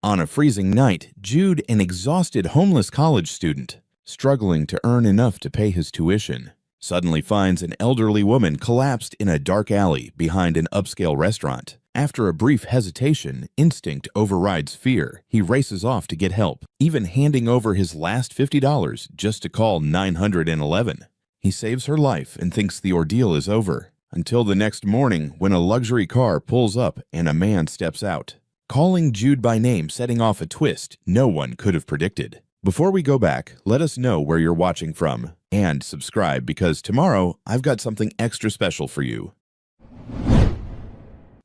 On a freezing night, Jude, an exhausted homeless college student, struggling to earn enough to pay his tuition, suddenly finds an elderly woman collapsed in a dark alley behind an upscale restaurant. After a brief hesitation, instinct overrides fear. He races off to get help, even handing over his last $50 just to call 911. He saves her life and thinks the ordeal is over, until the next morning when a luxury car pulls up and a man steps out, calling Jude by name, setting off a twist no one could have predicted. Before we go back, let us know where you're watching from, and subscribe because tomorrow I've got something extra special for you.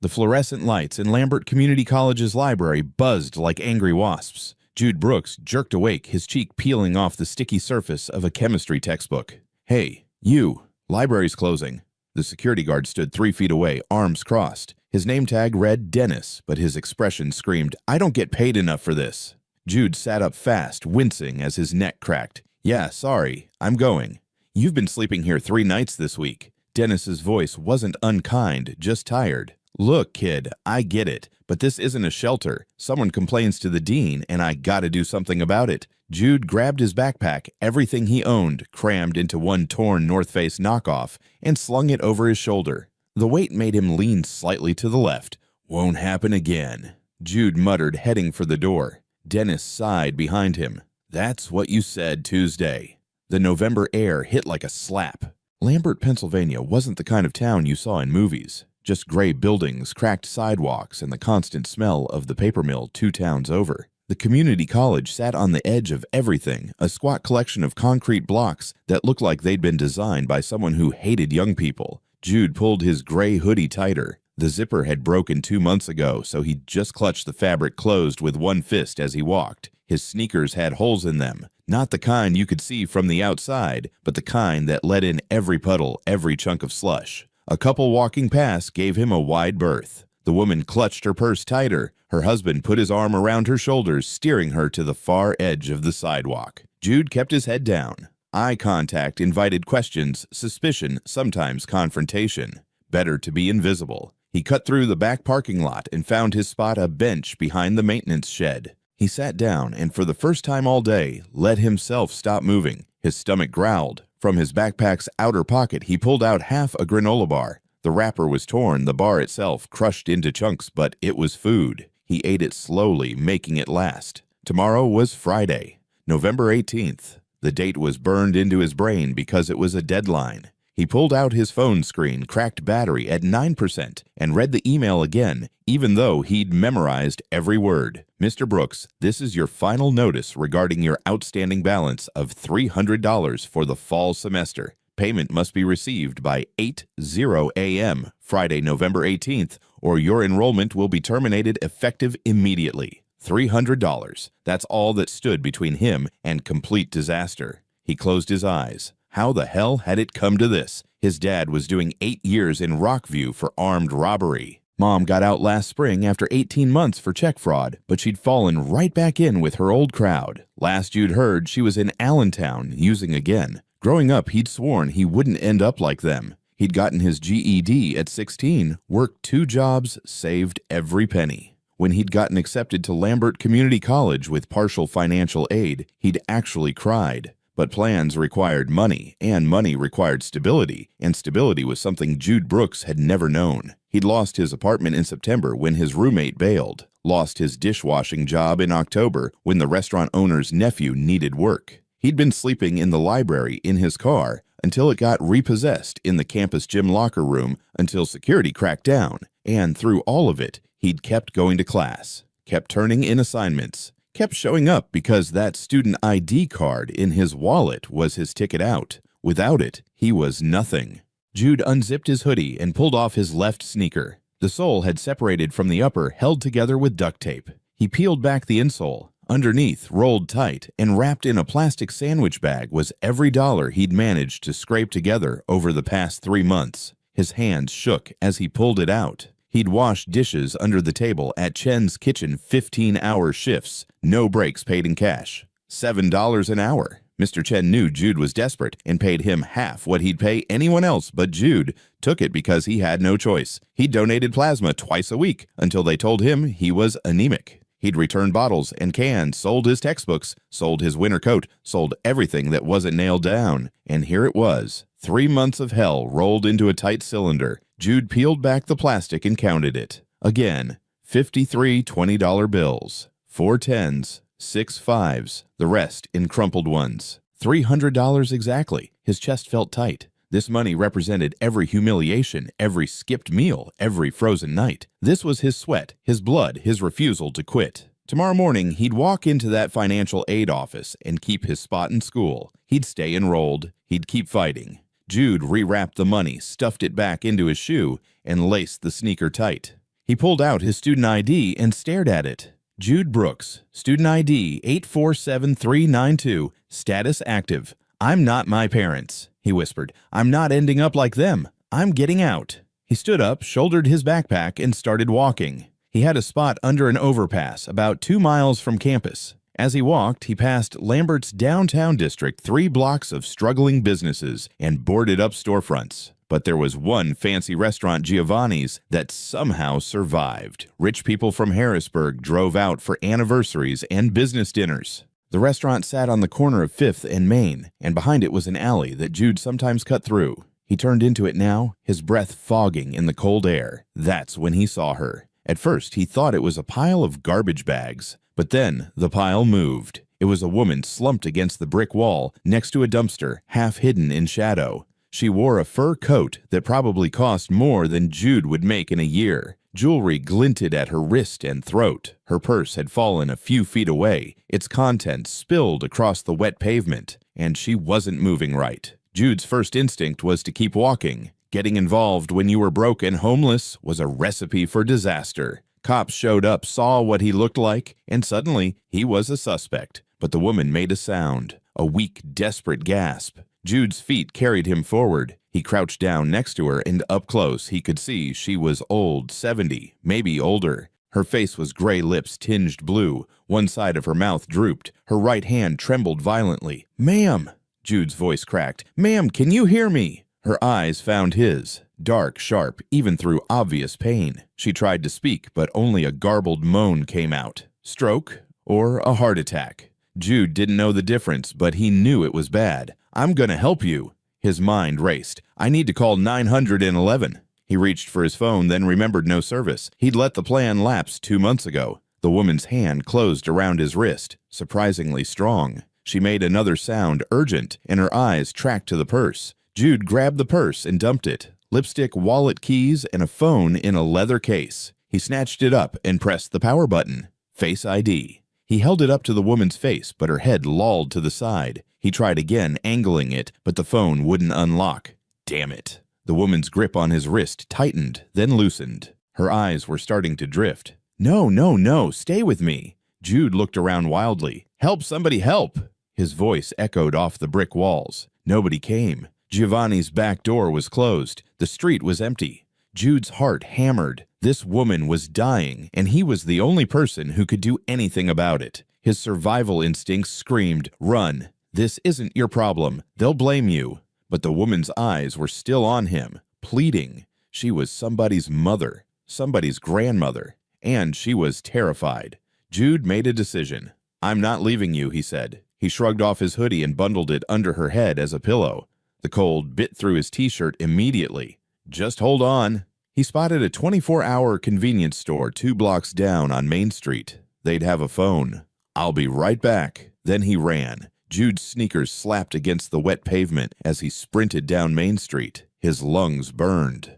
The fluorescent lights in Lambert Community College's library buzzed like angry wasps. Jude Brooks jerked awake, his cheek peeling off the sticky surface of a chemistry textbook. "Hey, you, library's closing." The security guard stood 3 feet away, arms crossed. His name tag read Dennis, but his expression screamed, "I don't get paid enough for this." Jude sat up fast, wincing as his neck cracked. "Yeah, sorry, I'm going. You've been sleeping here 3 nights this week." Dennis's voice wasn't unkind, just tired. "Look, kid, I get it, but this isn't a shelter. Someone complains to the dean, and I gotta do something about it." Jude grabbed his backpack, everything he owned, crammed into one torn North Face knockoff, and slung it over his shoulder. The weight made him lean slightly to the left. "Won't happen again," Jude muttered, heading for the door. Dennis sighed behind him. "That's what you said Tuesday." The November air hit like a slap. Lambert, Pennsylvania wasn't the kind of town you saw in movies. Just gray buildings, cracked sidewalks, and the constant smell of the paper mill 2 towns over. The community college sat on the edge of everything, a squat collection of concrete blocks that looked like they'd been designed by someone who hated young people. Jude pulled his gray hoodie tighter. The zipper had broken 2 months ago, so he just clutched the fabric closed with one fist as he walked. His sneakers had holes in them, not the kind you could see from the outside, but the kind that let in every puddle, every chunk of slush. A couple walking past gave him a wide berth. The woman clutched her purse tighter. Her husband put his arm around her shoulders, steering her to the far edge of the sidewalk. Jude kept his head down. Eye contact invited questions, suspicion, sometimes confrontation. Better to be invisible. He cut through the back parking lot and found his spot, a bench behind the maintenance shed. He sat down and for the first time all day, let himself stop moving. His stomach growled. From his backpack's outer pocket, he pulled out half a granola bar. The wrapper was torn, the bar itself crushed into chunks, but it was food. He ate it slowly, making it last. Tomorrow was Friday, November 18th. The date was burned into his brain because it was a deadline. He pulled out his phone screen, cracked battery at 9%, and read the email again, even though he'd memorized every word. "Mr. Brooks, this is your final notice regarding your outstanding balance of $300 for the fall semester. Payment must be received by 8:00 a.m. Friday, November 18th, or your enrollment will be terminated effective immediately. $300. That's all that stood between him and complete disaster. He closed his eyes. How the hell had it come to this? His dad was doing 8 years in Rockview for armed robbery. Mom got out last spring after 18 months for check fraud, but she'd fallen right back in with her old crowd. Last you'd heard, she was in Allentown, using again. Growing up, he'd sworn he wouldn't end up like them. He'd gotten his GED at 16, worked 2 jobs, saved every penny. When he'd gotten accepted to Lambert Community College with partial financial aid, he'd actually cried. But plans required money, and money required stability, and stability was something Jude Brooks had never known. He'd lost his apartment in September when his roommate bailed, lost his dishwashing job in October when the restaurant owner's nephew needed work. He'd been sleeping in the library in his car until it got repossessed in the campus gym locker room until security cracked down, and through all of it, he'd kept going to class, kept turning in assignments, kept showing up because that student ID card in his wallet was his ticket out. Without it, he was nothing. Jude unzipped his hoodie and pulled off his left sneaker. The sole had separated from the upper, held together with duct tape. He peeled back the insole. Underneath, rolled tight, and wrapped in a plastic sandwich bag was every dollar he'd managed to scrape together over the past 3 months. His hands shook as he pulled it out. He'd washed dishes under the table at Chen's Kitchen 15-hour shifts, no breaks paid in cash. $7 an hour. Mr. Chen knew Jude was desperate and paid him half what he'd pay anyone else, but Jude took it because he had no choice. He donated plasma twice a week until they told him he was anemic. He'd returned bottles and cans, sold his textbooks, sold his winter coat, sold everything that wasn't nailed down. And here it was. 3 months of hell rolled into a tight cylinder. Jude peeled back the plastic and counted it. Again, 53 $20 bills, 4 tens, 6 fives, the rest in crumpled ones. $300 exactly. His chest felt tight. This money represented every humiliation, every skipped meal, every frozen night. This was his sweat, his blood, his refusal to quit. Tomorrow morning, he'd walk into that financial aid office and keep his spot in school. He'd stay enrolled. He'd keep fighting. Jude rewrapped the money, stuffed it back into his shoe, and laced the sneaker tight. He pulled out his student ID and stared at it. Jude Brooks, student ID 847392, status active. I'm not my parents, he whispered. I'm not ending up like them. I'm getting out. He stood up, shouldered his backpack, and started walking. He had a spot under an overpass about 2 miles from campus. As he walked, he passed Lambert's downtown district, 3 blocks of struggling businesses and boarded-up storefronts. But there was one fancy restaurant, Giovanni's, that somehow survived. Rich people from Harrisburg drove out for anniversaries and business dinners. The restaurant sat on the corner of 5th and Main, and behind it was an alley that Jude sometimes cut through. He turned into it now, his breath fogging in the cold air. That's when he saw her. At first, he thought it was a pile of garbage bags, but then the pile moved. It was a woman slumped against the brick wall next to a dumpster, half hidden in shadow. She wore a fur coat that probably cost more than Jude would make in a year. Jewelry glinted at her wrist and throat. Her purse had fallen a few feet away, its contents spilled across the wet pavement, and she wasn't moving right. Jude's first instinct was to keep walking. Getting involved when you were broke and homeless was a recipe for disaster. Cops showed up, saw what he looked like, and suddenly he was a suspect. But the woman made a sound, a weak, desperate gasp. Jude's feet carried him forward. He crouched down next to her, and up close he could see she was old, 70, maybe older. Her face was gray lips tinged blue. One side of her mouth drooped. Her right hand trembled violently. "Ma'am!" Jude's voice cracked. "Ma'am, can you hear me?" Her eyes found his, dark, sharp, even through obvious pain. She tried to speak, but only a garbled moan came out. Stroke or a heart attack? Jude didn't know the difference, but he knew it was bad. "I'm gonna help you." His mind raced. "I need to call 911. He reached for his phone, then remembered no service. He'd let the plan lapse 2 months ago. The woman's hand closed around his wrist, surprisingly strong. She made another sound, urgent, and her eyes tracked to the purse. Jude grabbed the purse and dumped it. Lipstick, wallet, keys, and a phone in a leather case. He snatched it up and pressed the power button. Face ID. He held it up to the woman's face, but her head lolled to the side. He tried again, angling it, but the phone wouldn't unlock. Damn it. The woman's grip on his wrist tightened, then loosened. Her eyes were starting to drift. "No, no, no, stay with me." Jude looked around wildly. "Help, somebody help!" His voice echoed off the brick walls. Nobody came. Giovanni's back door was closed. The street was empty. Jude's heart hammered. This woman was dying, and he was the only person who could do anything about it. His survival instincts screamed, "Run! This isn't your problem. They'll blame you." But the woman's eyes were still on him, pleading. She was somebody's mother, somebody's grandmother, and she was terrified. Jude made a decision. "I'm not leaving you," he said. He shrugged off his hoodie and bundled it under her head as a pillow. The cold bit through his t-shirt immediately. "Just hold on." He spotted a 24-hour convenience store 2 blocks down on Main Street. They'd have a phone. "I'll be right back." Then he ran. Jude's sneakers slapped against the wet pavement as he sprinted down Main Street. His lungs burned.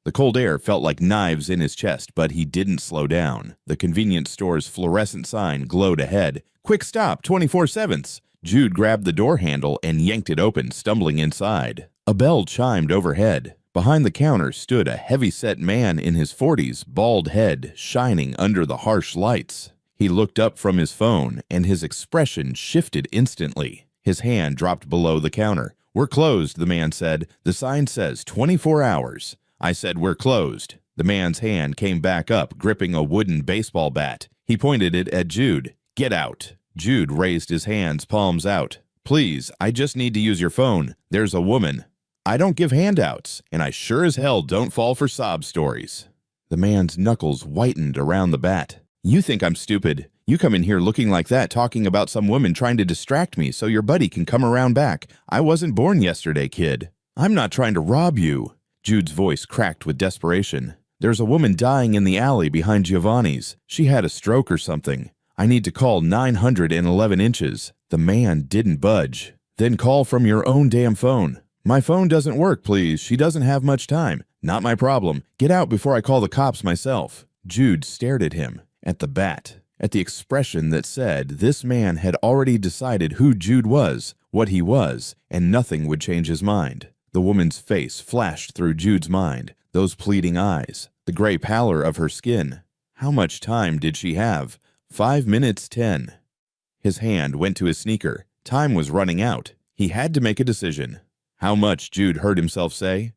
The cold air felt like knives in his chest, but he didn't slow down. The convenience store's fluorescent sign glowed ahead. "Quick stop, 24/7." Jude grabbed the door handle and yanked it open, stumbling inside. A bell chimed overhead. Behind the counter stood a heavy-set man in his 40s, bald head shining under the harsh lights. He looked up from his phone, and his expression shifted instantly. His hand dropped below the counter. "We're closed," the man said. "The sign says 24 hours. I said we're closed." The man's hand came back up, gripping a wooden baseball bat. He pointed it at Jude. "Get out." Jude raised his hands, palms out. "Please, I just need to use your phone. There's a woman. I don't give handouts, and I sure as hell don't fall for sob stories." The man's knuckles whitened around the bat. "You think I'm stupid. You come in here looking like that, talking about some woman trying to distract me so your buddy can come around back. I wasn't born yesterday, kid. I'm not trying to rob you." Jude's voice cracked with desperation. "There's a woman dying in the alley behind Giovanni's. She had a stroke or something. I need to call 911 inches. The man didn't budge. Then call from your own damn phone." "My phone doesn't work, please. She doesn't have much time." "Not my problem. Get out before I call the cops myself." Jude stared at him, at the bat, at the expression that said this man had already decided who Jude was, what he was, and nothing would change his mind. The woman's face flashed through Jude's mind, those pleading eyes, the gray pallor of her skin. How much time did she have? 5 minutes 10. His hand went to his sneaker. Time was running out. He had to make a decision. "How much?" Jude heard himself say.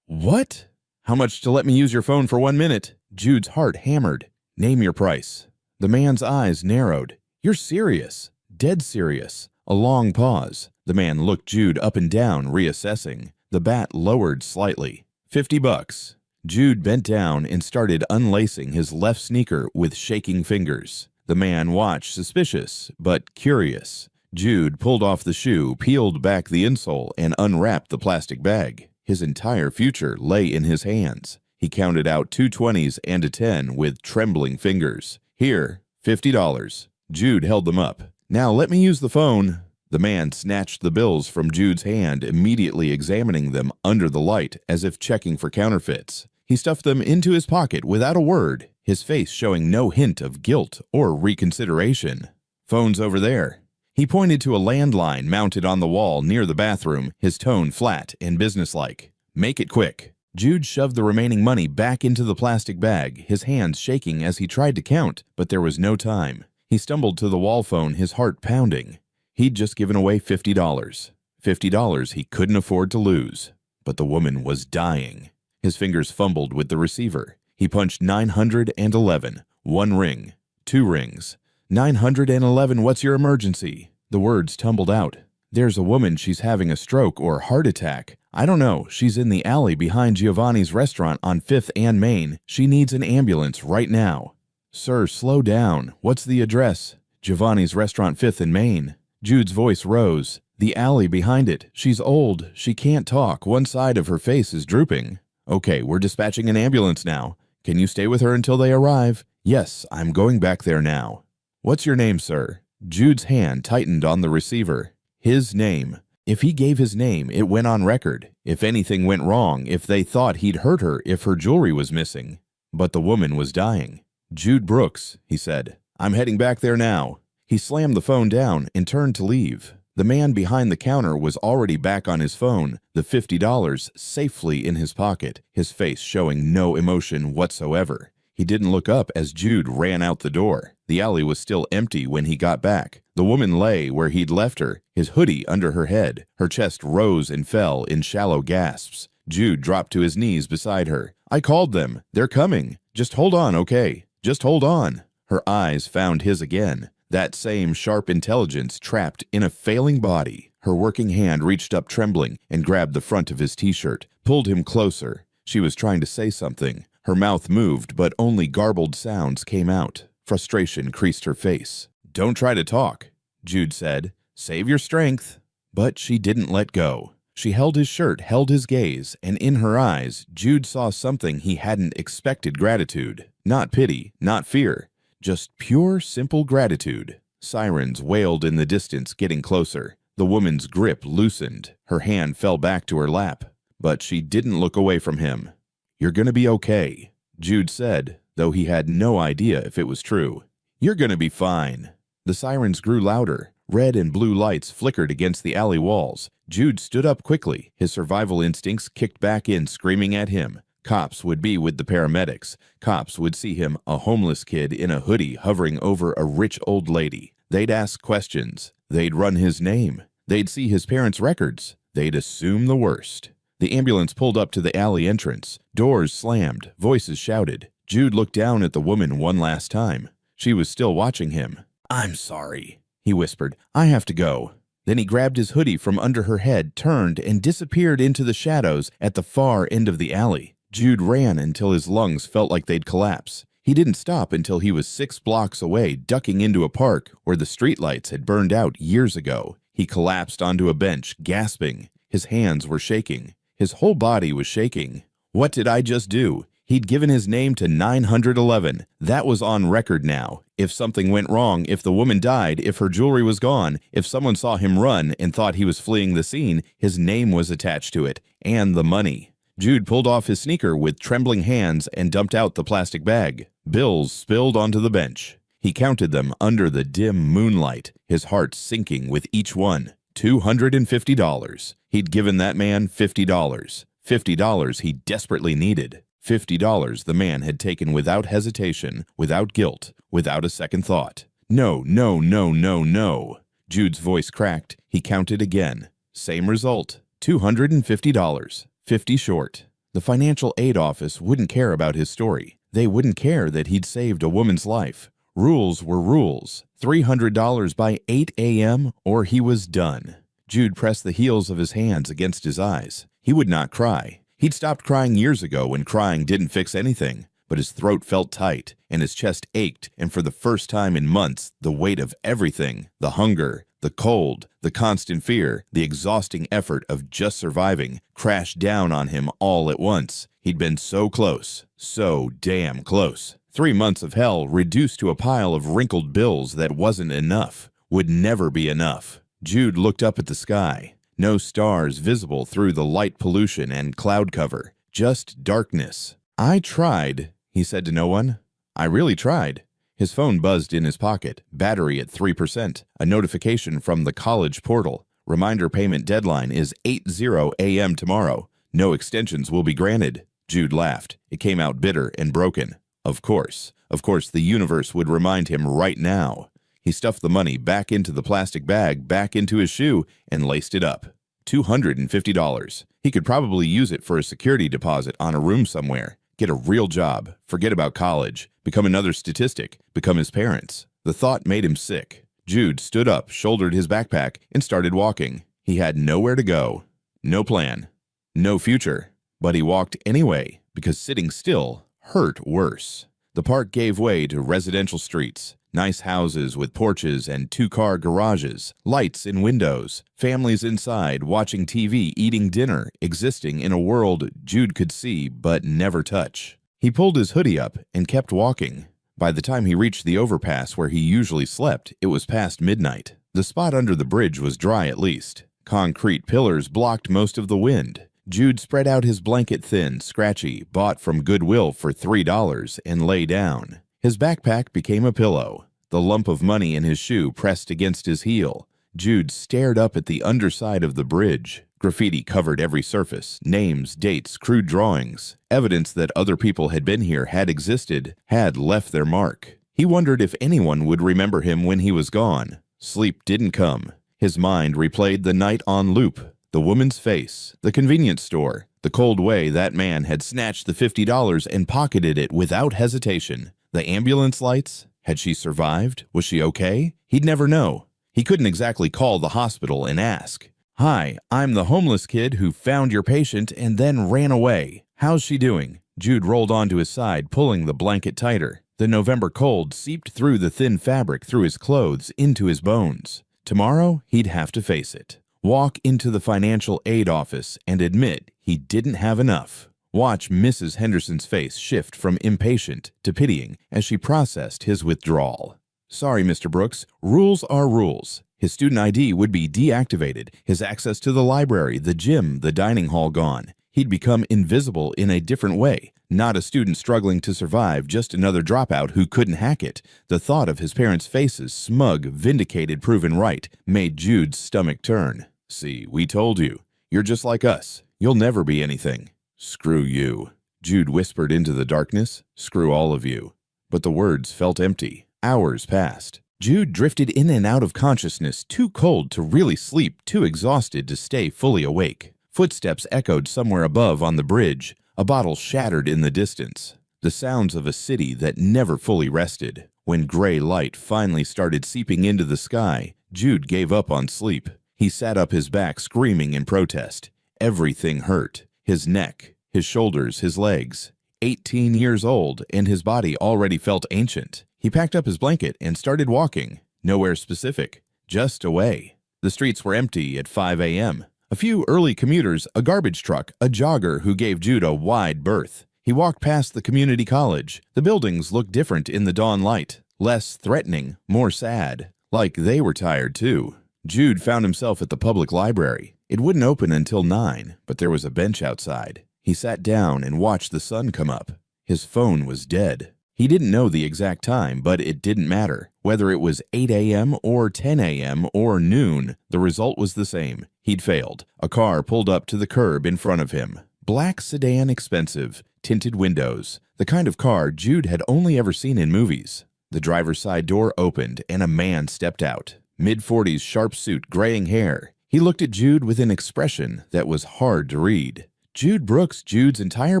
"What?" "How much to let me use your phone for 1 minute?" Jude's heart hammered. "Name your price." The man's eyes narrowed. "You're serious?" "Dead serious." A long pause. The man looked Jude up and down, reassessing. The bat lowered slightly. $50. Jude bent down and started unlacing his left sneaker with shaking fingers. The man watched, suspicious, but curious. Jude pulled off the shoe, peeled back the insole, and unwrapped the plastic bag. His entire future lay in his hands. He counted out 2 20s and a 10 with trembling fingers. "Here, $50. Jude held them up. "Now let me use the phone." The man snatched the bills from Jude's hand, immediately examining them under the light as if checking for counterfeits. He stuffed them into his pocket without a word, his face showing no hint of guilt or reconsideration. "Phone's over there." He pointed to a landline mounted on the wall near the bathroom, his tone flat and businesslike. "Make it quick." Jude shoved the remaining money back into the plastic bag, his hands shaking as he tried to count, but there was no time. He stumbled to the wall phone, his heart pounding. He'd just given away $50. $50 he couldn't afford to lose. But the woman was dying. His fingers fumbled with the receiver. He punched 911. 1 ring. 2 rings. 911, what's your emergency? The words tumbled out. "There's a woman, she's having a stroke or heart attack. I don't know, she's in the alley behind Giovanni's restaurant on 5th and Main. She needs an ambulance right now." "Sir, slow down. What's the address?" "Giovanni's restaurant, 5th and Main." Jude's voice rose. "The alley behind it. She's old. She can't talk. One side of her face is drooping." "Okay, we're dispatching an ambulance now. Can you stay with her until they arrive?" "Yes, I'm going back there now." "What's your name, sir?" Jude's hand tightened on the receiver. His name. If he gave his name, it went on record. If anything went wrong, if they thought he'd hurt her, if her jewelry was missing. But the woman was dying. "Jude Brooks," he said. "I'm heading back there now." He slammed the phone down and turned to leave. The man behind the counter was already back on his phone, the $50 safely in his pocket, his face showing no emotion whatsoever. He didn't look up as Jude ran out the door. The alley was still empty when he got back. The woman lay where he'd left her, his hoodie under her head. Her chest rose and fell in shallow gasps. Jude dropped to his knees beside her. "I called them. They're coming. Just hold on, okay? Just hold on." Her eyes found his again. That same sharp intelligence trapped in a failing body. Her working hand reached up trembling and grabbed the front of his t-shirt, pulled him closer. She was trying to say something. Her mouth moved, but only garbled sounds came out. Frustration creased her face. "Don't try to talk," Jude said. "Save your strength." But she didn't let go. She held his shirt, held his gaze, and in her eyes, Jude saw something he hadn't expected: gratitude. Not pity, not fear. Just pure, simple gratitude. Sirens wailed in the distance, getting closer. The woman's grip loosened. Her hand fell back to her lap. But she didn't look away from him. "You're gonna be okay," Jude said, though he had no idea if it was true. "You're gonna be fine." The sirens grew louder. Red and blue lights flickered against the alley walls. Jude stood up quickly. His survival instincts kicked back in, screaming at him. Cops would be with the paramedics. Cops would see him, a homeless kid in a hoodie hovering over a rich old lady. They'd ask questions. They'd run his name. They'd see his parents' records. They'd assume the worst. The ambulance pulled up to the alley entrance. Doors slammed. Voices shouted. Jude looked down at the woman one last time. She was still watching him. "I'm sorry," he whispered. "I have to go." Then he grabbed his hoodie from under her head, turned, and disappeared into the shadows at the far end of the alley. Jude ran until his lungs felt like they'd collapse. He didn't stop until he was 6 blocks away, ducking into a park where the streetlights had burned out years ago. He collapsed onto a bench, gasping. His hands were shaking. His whole body was shaking. What did I just do? He'd given his name to 911. That was on record now. If something went wrong, if the woman died, if her jewelry was gone, if someone saw him run and thought he was fleeing the scene, his name was attached to it, and the money. Jude pulled off his sneaker with trembling hands and dumped out the plastic bag. Bills spilled onto the bench. He counted them under the dim moonlight, his heart sinking with each one. $250. He'd given that man $50. $50 he desperately needed. $50 the man had taken without hesitation, without guilt, without a second thought. No, no, no, no, no. Jude's voice cracked. He counted again. Same result. $250. 50 short. The financial aid office wouldn't care about his story. They wouldn't care that he'd saved a woman's life. Rules were rules. $300 by 8 a.m. or he was done. Jude pressed the heels of his hands against his eyes. He would not cry. He'd stopped crying years ago when crying didn't fix anything, but his throat felt tight and his chest ached, and for the first time in months, the weight of everything, the hunger, the cold, the constant fear, the exhausting effort of just surviving, crashed down on him all at once. He'd been so close, so damn close. 3 months of hell reduced to a pile of wrinkled bills that wasn't enough, would never be enough. Jude looked up at the sky. No stars visible through the light pollution and cloud cover, just darkness. I tried, he said to no one. I really tried. His phone buzzed in his pocket, battery at 3%, a notification from the college portal. Reminder payment deadline is 8:0 a.m. tomorrow. No extensions will be granted. Jude laughed. It came out bitter and broken. Of course, the universe would remind him right now. He stuffed the money back into the plastic bag, back into his shoe, and laced it up. $250. He could probably use it for a security deposit on a room somewhere. Get a real job, forget about college, become another statistic, become his parents. The thought made him sick. Jude stood up, shouldered his backpack, and started walking. He had nowhere to go, no plan, no future. But he walked anyway, because sitting still hurt worse. The park gave way to residential streets. Nice houses with porches and 2-car garages, lights in windows, families inside watching TV, eating dinner, existing in a world Jude could see but never touch. He pulled his hoodie up and kept walking. By the time he reached the overpass where he usually slept, it was past midnight. The spot under the bridge was dry at least. Concrete pillars blocked most of the wind. Jude spread out his blanket thin, scratchy, bought from Goodwill for $3, and lay down. His backpack became a pillow. The lump of money in his shoe pressed against his heel. Jude stared up at the underside of the bridge. Graffiti covered every surface. Names, dates, crude drawings. Evidence that other people had been here, had existed, had left their mark. He wondered if anyone would remember him when he was gone. Sleep didn't come. His mind replayed the night on loop. The woman's face, the convenience store, the cold way that man had snatched the $50 and pocketed it without hesitation. The ambulance lights? Had she survived? Was she okay? He'd never know. He couldn't exactly call the hospital and ask. Hi, I'm the homeless kid who found your patient and then ran away. How's she doing? Jude rolled onto his side, pulling the blanket tighter. The November cold seeped through the thin fabric, through his clothes, into his bones. Tomorrow, he'd have to face it. Walk into the financial aid office and admit he didn't have enough. Watch Mrs. Henderson's face shift from impatient to pitying as she processed his withdrawal. Sorry, Mr. Brooks, rules are rules. His student ID would be deactivated, his access to the library, the gym, the dining hall gone. He'd become invisible in a different way. Not a student struggling to survive, just another dropout who couldn't hack it. The thought of his parents' faces, smug, vindicated, proven right, made Jude's stomach turn. See, we told you. You're just like us. You'll never be anything. Screw you. Jude whispered into the darkness. Screw all of you. But the words felt empty. Hours passed. Jude drifted in and out of consciousness, too cold to really sleep, too exhausted to stay fully awake. Footsteps echoed somewhere above on the bridge. A bottle shattered in the distance. The sounds of a city that never fully rested. When gray light finally started seeping into the sky, Jude gave up on sleep. He sat up, his back screaming in protest. Everything hurt. His neck, his shoulders, his legs. 18 years old, and his body already felt ancient. He packed up his blanket and started walking. Nowhere specific, just away. The streets were empty at 5 a.m. A few early commuters, a garbage truck, a jogger who gave Jude a wide berth. He walked past the community college. The buildings looked different in the dawn light. Less threatening, more sad. Like they were tired too. Jude found himself at the public library. It wouldn't open until 9, but there was a bench outside. He sat down and watched the sun come up. His phone was dead. He didn't know the exact time, but it didn't matter. Whether it was 8 a.m. or 10 a.m. or noon, the result was the same. He'd failed. A car pulled up to the curb in front of him. Black sedan, expensive, tinted windows. The kind of car Jude had only ever seen in movies. The driver's side door opened and a man stepped out. Mid-40s, sharp suit, graying hair. He looked at Jude with an expression that was hard to read. Jude Brooks. Jude's entire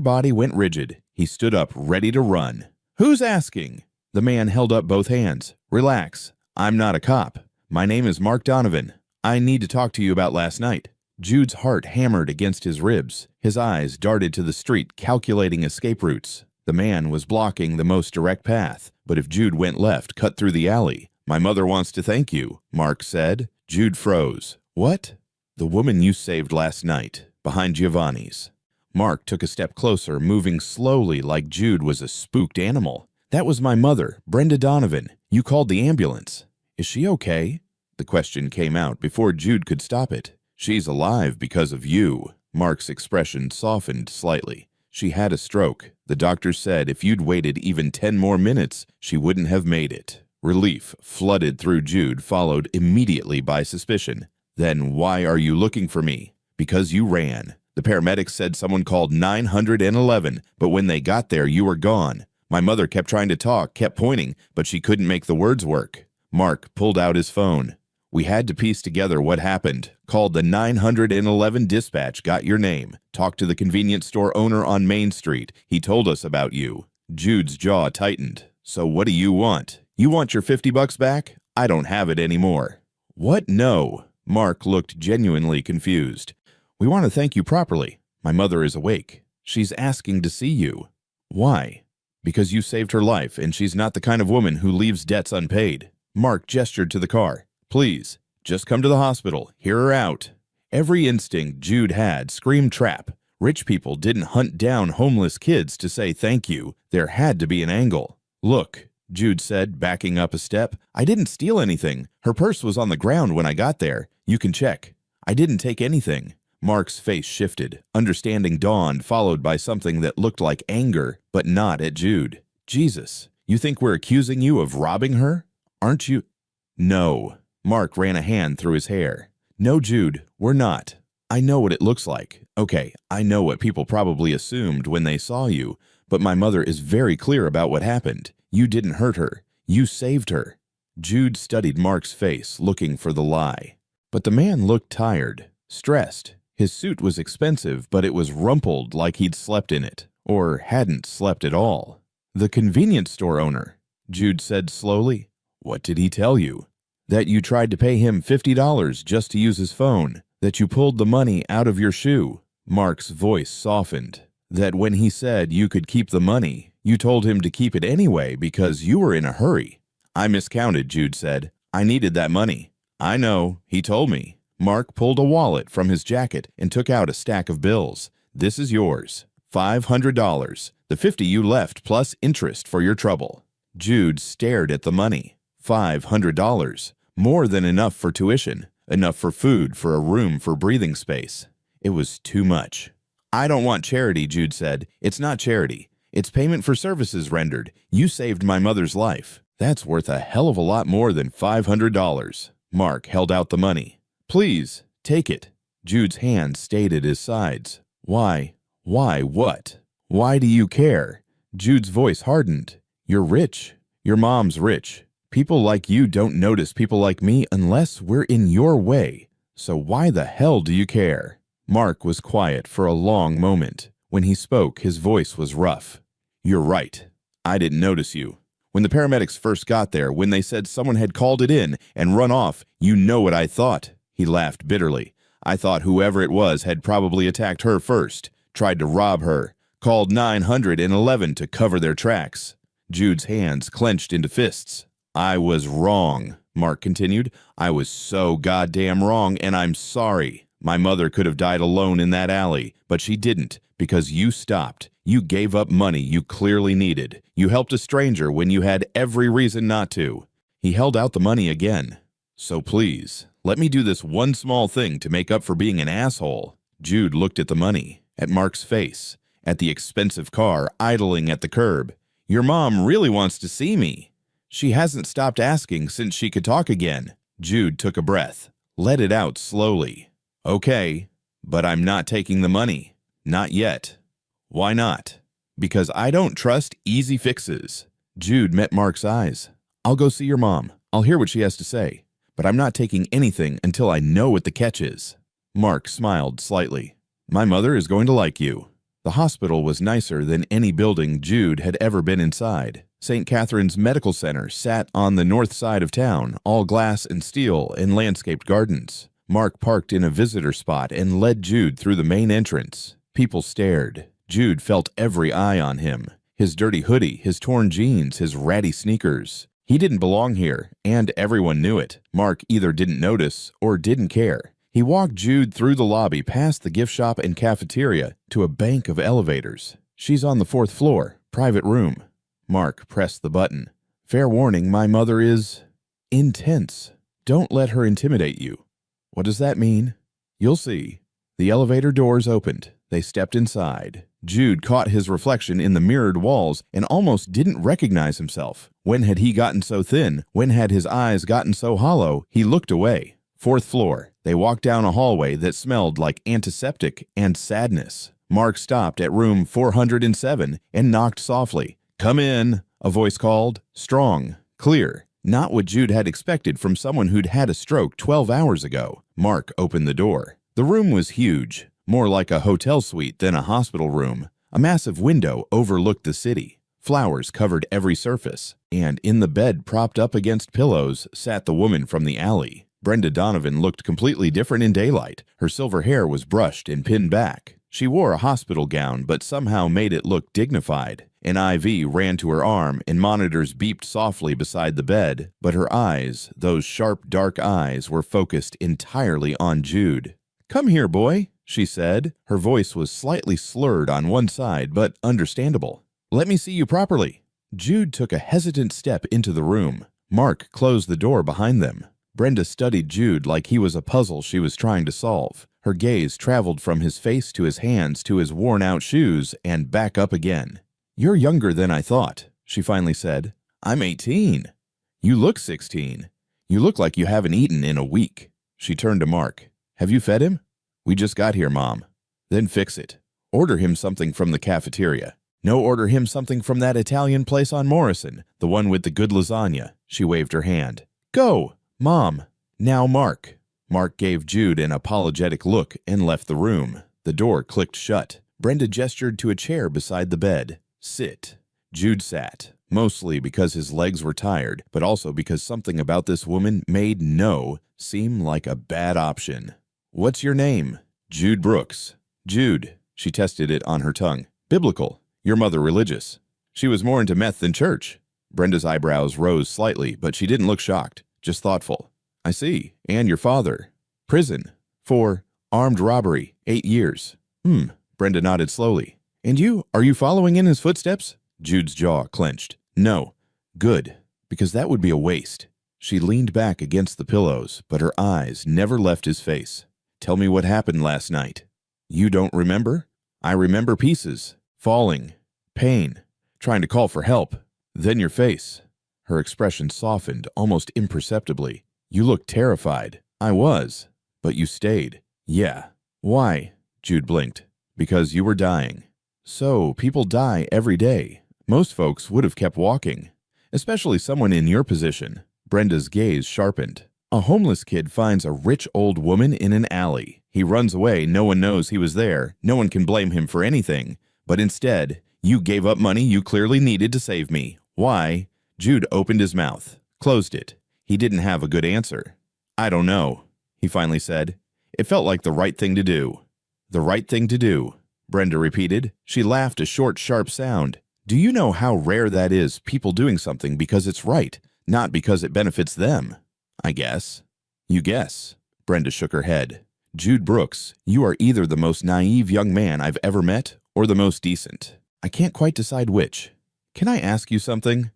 body went rigid. He stood up, ready to run. "Who's asking?" The man held up both hands. "Relax. I'm not a cop. My name is Mark Donovan. I need to talk to you about last night." Jude's heart hammered against his ribs. His eyes darted to the street, calculating escape routes. The man was blocking the most direct path, but if Jude went left, cut through the alley. "My mother wants to thank you," Mark said. Jude froze. "What?" "The woman you saved last night, behind Giovanni's." Mark took a step closer, moving slowly like Jude was a spooked animal. "That was my mother, Brenda Donovan. You called the ambulance." "Is she okay?" The question came out before Jude could stop it. "She's alive because of you." Mark's expression softened slightly. "She had a stroke. The doctor said if you'd waited even 10 more minutes, she wouldn't have made it." Relief flooded through Jude, followed immediately by suspicion. "Then why are you looking for me?" "Because you ran. The paramedics said someone called 911, but when they got there, you were gone. My mother kept trying to talk, kept pointing, but she couldn't make the words work." Mark pulled out his phone. "We had to piece together what happened. Called the 911 dispatch, got your name. Talked to the convenience store owner on Main Street. He told us about you." Jude's jaw tightened. "So what do you want? You want your $50 back? I don't have it anymore." "What? No." Mark looked genuinely confused. "We want to thank you properly. My mother is awake. She's asking to see you." "Why?" "Because you saved her life, and she's not the kind of woman who leaves debts unpaid." Mark gestured to the car. "Please, just come to the hospital. Hear her out." Every instinct Jude had screamed trap. Rich people didn't hunt down homeless kids to say thank you. There had to be an angle. "Look," Jude said, backing up a step. "I didn't steal anything. Her purse was on the ground when I got there. You can check. I didn't take anything." Mark's face shifted. Understanding dawned, followed by something that looked like anger, but not at Jude. "Jesus, you think we're accusing you of robbing her? Aren't you?" "No." Mark ran a hand through his hair. "No, Jude, we're not. I know what it looks like. Okay, I know what people probably assumed when they saw you, but my mother is very clear about what happened. You didn't hurt her. You saved her." Jude studied Mark's face, looking for the lie. But the man looked tired, stressed. His suit was expensive, but it was rumpled like he'd slept in it, or hadn't slept at all. "The convenience store owner," Jude said slowly. "What did he tell you?" "That you tried to pay him $50 just to use his phone. That you pulled the money out of your shoe." Mark's voice softened. "That when he said you could keep the money, you told him to keep it anyway because you were in a hurry." "I miscounted," Jude said. "I needed that money." "I know. He told me." Mark pulled a wallet from his jacket and took out a stack of bills. "This is yours. $500. The 50 you left plus interest for your trouble." Jude stared at the money. $500. More than enough for tuition. Enough for food, for a room, for breathing space. It was too much. "I don't want charity," Jude said. "It's not charity. It's payment for services rendered. You saved my mother's life. That's worth a hell of a lot more than $500. Mark held out the money. "Please, take it." Jude's hand stayed at his sides. "Why? Why what? Why do you care?" Jude's voice hardened. "You're rich. Your mom's rich. People like you don't notice people like me unless we're in your way. So why the hell do you care?" Mark was quiet for a long moment. When he spoke, his voice was rough. "You're right. I didn't notice you. When the paramedics first got there, when they said someone had called it in and run off, you know what I thought." He laughed bitterly. "I thought whoever it was had probably attacked her first, tried to rob her, called 911 to cover their tracks. Jude's hands clenched into fists. I was wrong, Mark continued. I was so goddamn wrong, and I'm sorry. My mother could have died alone in that alley, but she didn't, because you stopped. You gave up money you clearly needed. You helped a stranger when you had every reason not to. He held out the money again. So please, let me do this one small thing to make up for being an asshole. Jude looked at the money, at Mark's face, at the expensive car idling at the curb. Your mom really wants to see me. She hasn't stopped asking since she could talk again. Jude took a breath, let it out slowly. Okay, but I'm not taking the money. Not yet. Why not? Because I don't trust easy fixes. Jude met Mark's eyes. I'll go see your mom. I'll hear what she has to say. But I'm not taking anything until I know what the catch is. Mark smiled slightly. My mother is going to like you. The hospital was nicer than any building Jude had ever been inside. St. Catherine's Medical Center sat on the north side of town, all glass and steel and landscaped gardens. Mark parked in a visitor spot and led Jude through the main entrance. People stared. Jude felt every eye on him. His dirty hoodie, his torn jeans, his ratty sneakers. He didn't belong here, and everyone knew it. Mark either didn't notice or didn't care. He walked Jude through the lobby past the gift shop and cafeteria to a bank of elevators. She's on the 4th floor, private room. Mark pressed the button. Fair warning, my mother is intense. Don't let her intimidate you. What does that mean? You'll see. The elevator doors opened. They stepped inside. Jude caught his reflection in the mirrored walls and almost didn't recognize himself. When had he gotten so thin? When had his eyes gotten so hollow? He looked away. 4th floor. They walked down a hallway that smelled like antiseptic and sadness. Mark stopped at room 407 and knocked softly. Come in, a voice called. Strong, clear. Not what Jude had expected from someone who'd had a stroke 12 hours ago. Mark opened the door. The room was huge, more like a hotel suite than a hospital room. A massive window overlooked the city. Flowers covered every surface, and in the bed propped up against pillows sat the woman from the alley. Brenda Donovan looked completely different in daylight. Her silver hair was brushed and pinned back. She wore a hospital gown but somehow made it look dignified. An IV ran to her arm and monitors beeped softly beside the bed, but her eyes, those sharp dark eyes, were focused entirely on Jude. Come here, boy, she said. Her voice was slightly slurred on one side, but understandable. Let me see you properly. Jude took a hesitant step into the room. Mark closed the door behind them. Brenda studied Jude like he was a puzzle she was trying to solve. Her gaze traveled from his face to his hands to his worn-out shoes and back up again. You're younger than I thought, she finally said. I'm 18. You look 16. You look like you haven't eaten in a week. She turned to Mark. Have you fed him? We just got here, Mom. Then fix it. Order him something from the cafeteria. No, order him something from that Italian place on Morrison, the one with the good lasagna. She waved her hand. Go, Mom. Now, Mark. Mark gave Jude an apologetic look and left the room. The door clicked shut. Brenda gestured to a chair beside the bed. Sit. Jude sat, mostly because his legs were tired, but also because something about this woman made no seem like a bad option. What's your name? Jude Brooks. Jude. She tested it on her tongue. Biblical. Your mother religious. She was more into meth than church. Brenda's eyebrows rose slightly, but she didn't look shocked, just thoughtful. I see. And your father. Prison. For armed robbery. 8 years. Brenda nodded slowly. And you? Are you following in his footsteps? Jude's jaw clenched. No. Good. Because that would be a waste. She leaned back against the pillows, but her eyes never left his face. Tell me what happened last night. You don't remember? I remember pieces. Falling. Pain. Trying to call for help. Then your face. Her expression softened almost imperceptibly. You looked terrified. I was. But you stayed. Yeah. Why? Jude blinked. Because you were dying. So, people die every day. Most folks would have kept walking. Especially someone in your position. Brenda's gaze sharpened. A homeless kid finds a rich old woman in an alley. He runs away, no one knows he was there. No one can blame him for anything. But instead, you gave up money you clearly needed to save me. Why? Jude opened his mouth, closed it. He didn't have a good answer. I don't know, he finally said. It felt like the right thing to do. The right thing to do. Brenda repeated. She laughed a short, sharp sound. Do you know how rare that is, people doing something because it's right, not because it benefits them? I guess. You guess. Brenda shook her head. Jude Brooks, you are either the most naive young man I've ever met or the most decent. I can't quite decide which. Can I ask you something?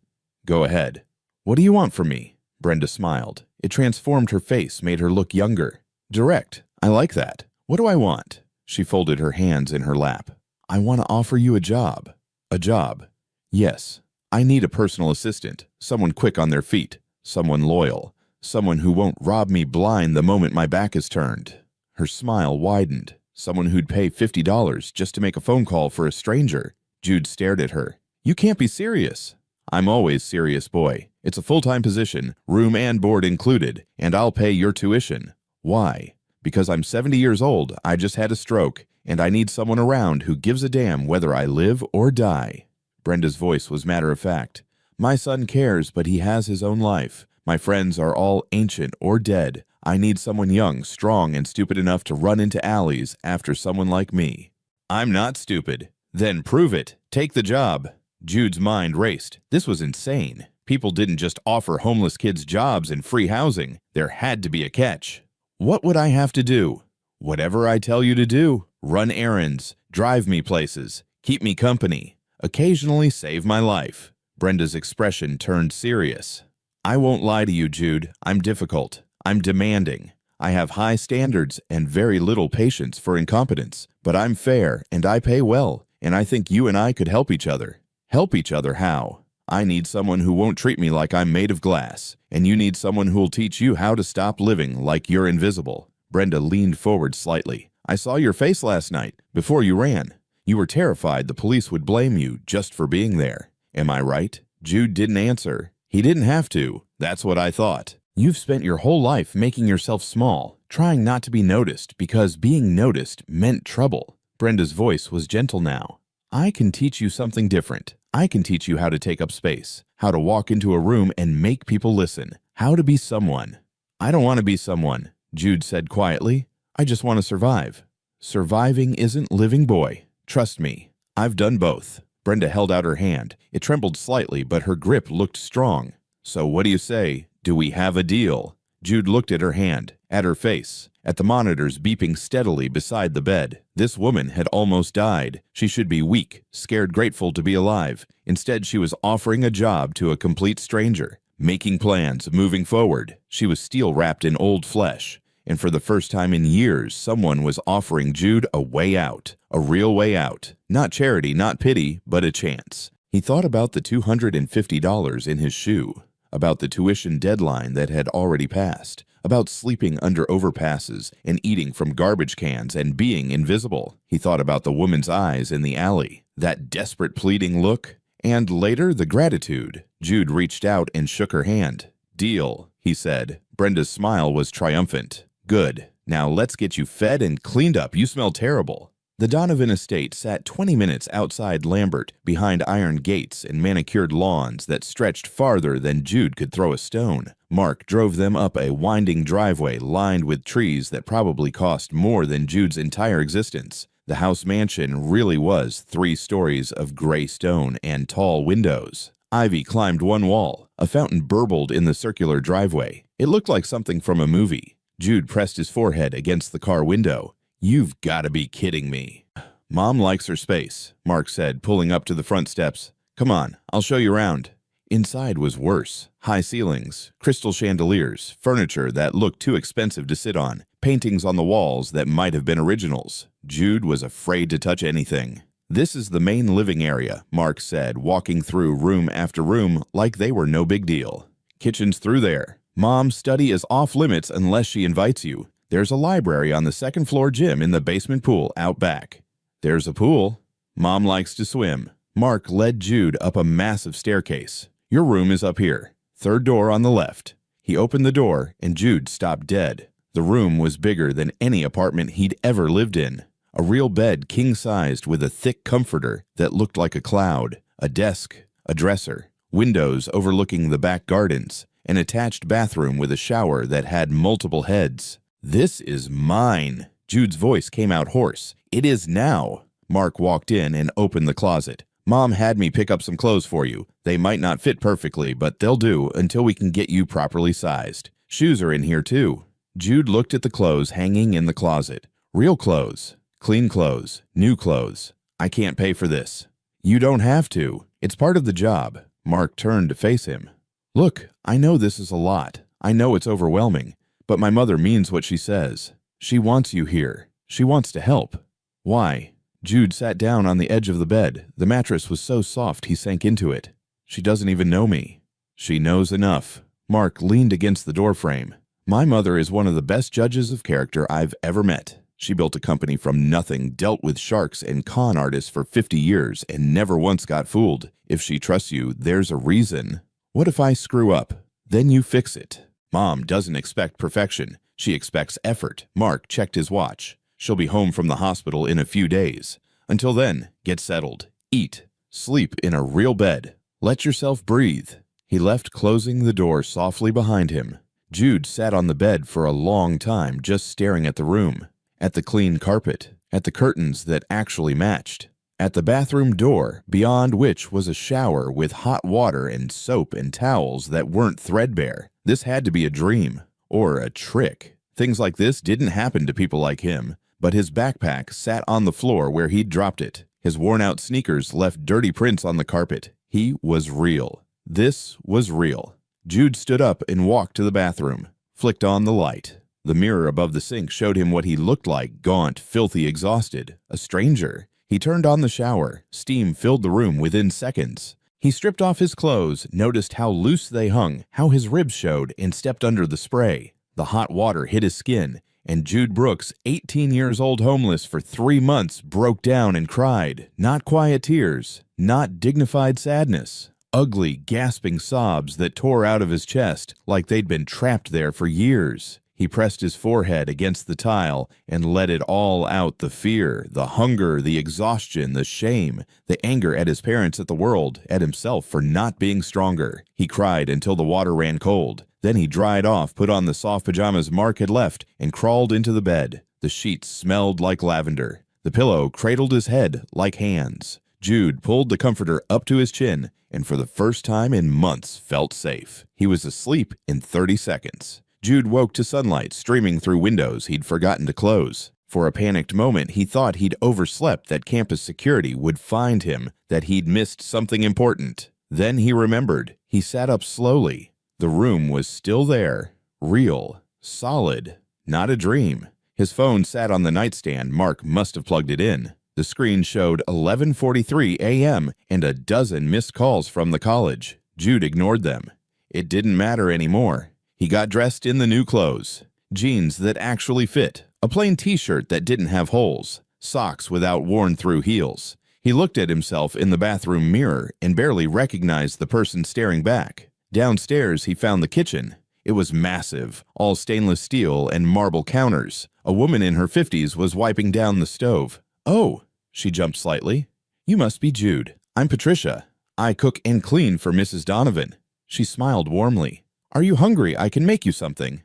Go ahead. What do you want from me? Brenda smiled. It transformed her face, made her look younger. Direct. I like that. What do I want? She folded her hands in her lap. I want to offer you a job. A job. Yes. I need a personal assistant, someone quick on their feet, someone loyal, someone who won't rob me blind the moment my back is turned. Her smile widened. Someone who'd pay $50 just to make a phone call for a stranger. Jude stared at her. You can't be serious. I'm always serious, boy. It's a full-time position, room and board included, and I'll pay your tuition. Why? Because I'm 70 years old, I just had a stroke, and I need someone around who gives a damn whether I live or die. Brenda's voice was matter-of-fact. My son cares, but he has his own life. My friends are all ancient or dead. I need someone young, strong, and stupid enough to run into alleys after someone like me. I'm not stupid. Then prove it. Take the job. Jude's mind raced. This was insane. People didn't just offer homeless kids jobs and free housing. There had to be a catch. What would I have to do? Whatever I tell you to do. Run errands, drive me places, keep me company, occasionally save my life. Brenda's expression turned serious. I won't lie to you, Jude. I'm difficult. I'm demanding. I have high standards and very little patience for incompetence, but I'm fair and I pay well, and I think you and I could help each other. Help each other how? I need someone who won't treat me like I'm made of glass, and you need someone who'll teach you how to stop living like you're invisible. Brenda leaned forward slightly. I saw your face last night, before you ran. You were terrified the police would blame you just for being there. Am I right? Jude didn't answer. He didn't have to. That's what I thought. You've spent your whole life making yourself small, trying not to be noticed because being noticed meant trouble. Brenda's voice was gentle now. I can teach you something different. I can teach you how to take up space, how to walk into a room and make people listen, how to be someone. I don't want to be someone, Jude said quietly. I just want to survive. Surviving isn't living, boy. Trust me. I've done both. Brenda held out her hand. It trembled slightly, but her grip looked strong. So what do you say? Do we have a deal? Jude looked at her hand, at her face, at the monitors beeping steadily beside the bed. This woman had almost died. She should be weak, scared, grateful to be alive. Instead, she was offering a job to a complete stranger, making plans, moving forward. She was steel-wrapped in old flesh. And for the first time in years, someone was offering Jude a way out, a real way out. Not charity, not pity, but a chance. He thought about the $250 in his shoe, about the tuition deadline that had already passed, about sleeping under overpasses and eating from garbage cans and being invisible. He thought about the woman's eyes in the alley, that desperate pleading look, and later the gratitude. Jude reached out and shook her hand. Deal, he said. Brenda's smile was triumphant. Good. Now let's get you fed and cleaned up. You smell terrible. The Donovan estate sat 20 minutes outside Lambert, behind iron gates and manicured lawns that stretched farther than Jude could throw a stone. Mark drove them up a winding driveway lined with trees that probably cost more than Jude's entire existence. The house mansion really was 3 stories of gray stone and tall windows. Ivy climbed one wall. A fountain burbled in the circular driveway. It looked like something from a movie. Jude pressed his forehead against the car window. You've got to be kidding me. Mom likes her space, Mark said, pulling up to the front steps. Come on, I'll show you around. Inside was worse. High ceilings, crystal chandeliers, furniture that looked too expensive to sit on, paintings on the walls that might have been originals. Jude was afraid to touch anything. This is the main living area, Mark said, walking through room after room like they were no big deal. Kitchen's through there. Mom's study is off limits unless she invites you. There's a library on the second floor gym in the basement pool out back. There's a pool. Mom likes to swim. Mark led Jude up a massive staircase. Your room is up here. 3rd door on the left. He opened the door and Jude stopped dead. The room was bigger than any apartment he'd ever lived in. A real bed king-sized with a thick comforter that looked like a cloud. A desk, a dresser, windows overlooking the back gardens, an attached bathroom with a shower that had multiple heads. This is mine. Jude's voice came out hoarse. It is now. Mark walked in and opened the closet. Mom had me pick up some clothes for you. They might not fit perfectly, but they'll do until we can get you properly sized. Shoes are in here too. Jude looked at the clothes hanging in the closet. Real clothes, clean clothes, new clothes. I can't pay for this. You don't have to. It's part of the job. Mark turned to face him. Look, I know this is a lot. I know it's overwhelming, but my mother means what she says. She wants you here. She wants to help. Why? Jude sat down on the edge of the bed. The mattress was so soft he sank into it. She doesn't even know me. She knows enough. Mark leaned against the doorframe. My mother is one of the best judges of character I've ever met. She built a company from nothing, dealt with sharks and con artists for 50 years, and never once got fooled. If she trusts you, there's a reason. What if I screw up? Then you fix it. Mom doesn't expect perfection. She expects effort. Mark checked his watch. She'll be home from the hospital in a few days. Until then, get settled. Eat. Sleep in a real bed. Let yourself breathe. He left, closing the door softly behind him. Jude sat on the bed for a long time, just staring at the room, at the clean carpet, at the curtains that actually matched, at the bathroom door, beyond which was a shower with hot water and soap and towels that weren't threadbare. This had to be a dream, or a trick. Things like this didn't happen to people like him, but his backpack sat on the floor where he'd dropped it. His worn-out sneakers left dirty prints on the carpet. He was real. This was real. Jude stood up and walked to the bathroom, flicked on the light. The mirror above the sink showed him what he looked like, gaunt, filthy, exhausted. A stranger. He turned on the shower. Steam filled the room within seconds. He stripped off his clothes, noticed how loose they hung, how his ribs showed, and stepped under the spray. The hot water hit his skin, and Jude Brooks, 18 years old, homeless for 3 months, broke down and cried. Not quiet tears, not dignified sadness. Ugly, gasping sobs that tore out of his chest like they'd been trapped there for years. He pressed his forehead against the tile and let it all out, the fear, the hunger, the exhaustion, the shame, the anger at his parents, at the world, at himself for not being stronger. He cried until the water ran cold. Then he dried off, put on the soft pajamas Mark had left, and crawled into the bed. The sheets smelled like lavender. The pillow cradled his head like hands. Jude pulled the comforter up to his chin, and for the first time in months felt safe. He was asleep in 30 seconds. Jude woke to sunlight streaming through windows he'd forgotten to close. For a panicked moment, he thought he'd overslept, that campus security would find him, that he'd missed something important. Then he remembered. He sat up slowly. The room was still there. Real. Solid. Not a dream. His phone sat on the nightstand. Mark must have plugged it in. The screen showed 11:43 a.m. and a dozen missed calls from the college. Jude ignored them. It didn't matter anymore. He got dressed in the new clothes. Jeans that actually fit. A plain t-shirt that didn't have holes. Socks without worn-through heels. He looked at himself in the bathroom mirror and barely recognized the person staring back. Downstairs, he found the kitchen. It was massive, all stainless steel and marble counters. A woman in her 50s was wiping down the stove. "Oh," she jumped slightly. "You must be Jude. I'm Patricia. I cook and clean for Mrs. Donovan." She smiled warmly. "Are you hungry? I can make you something."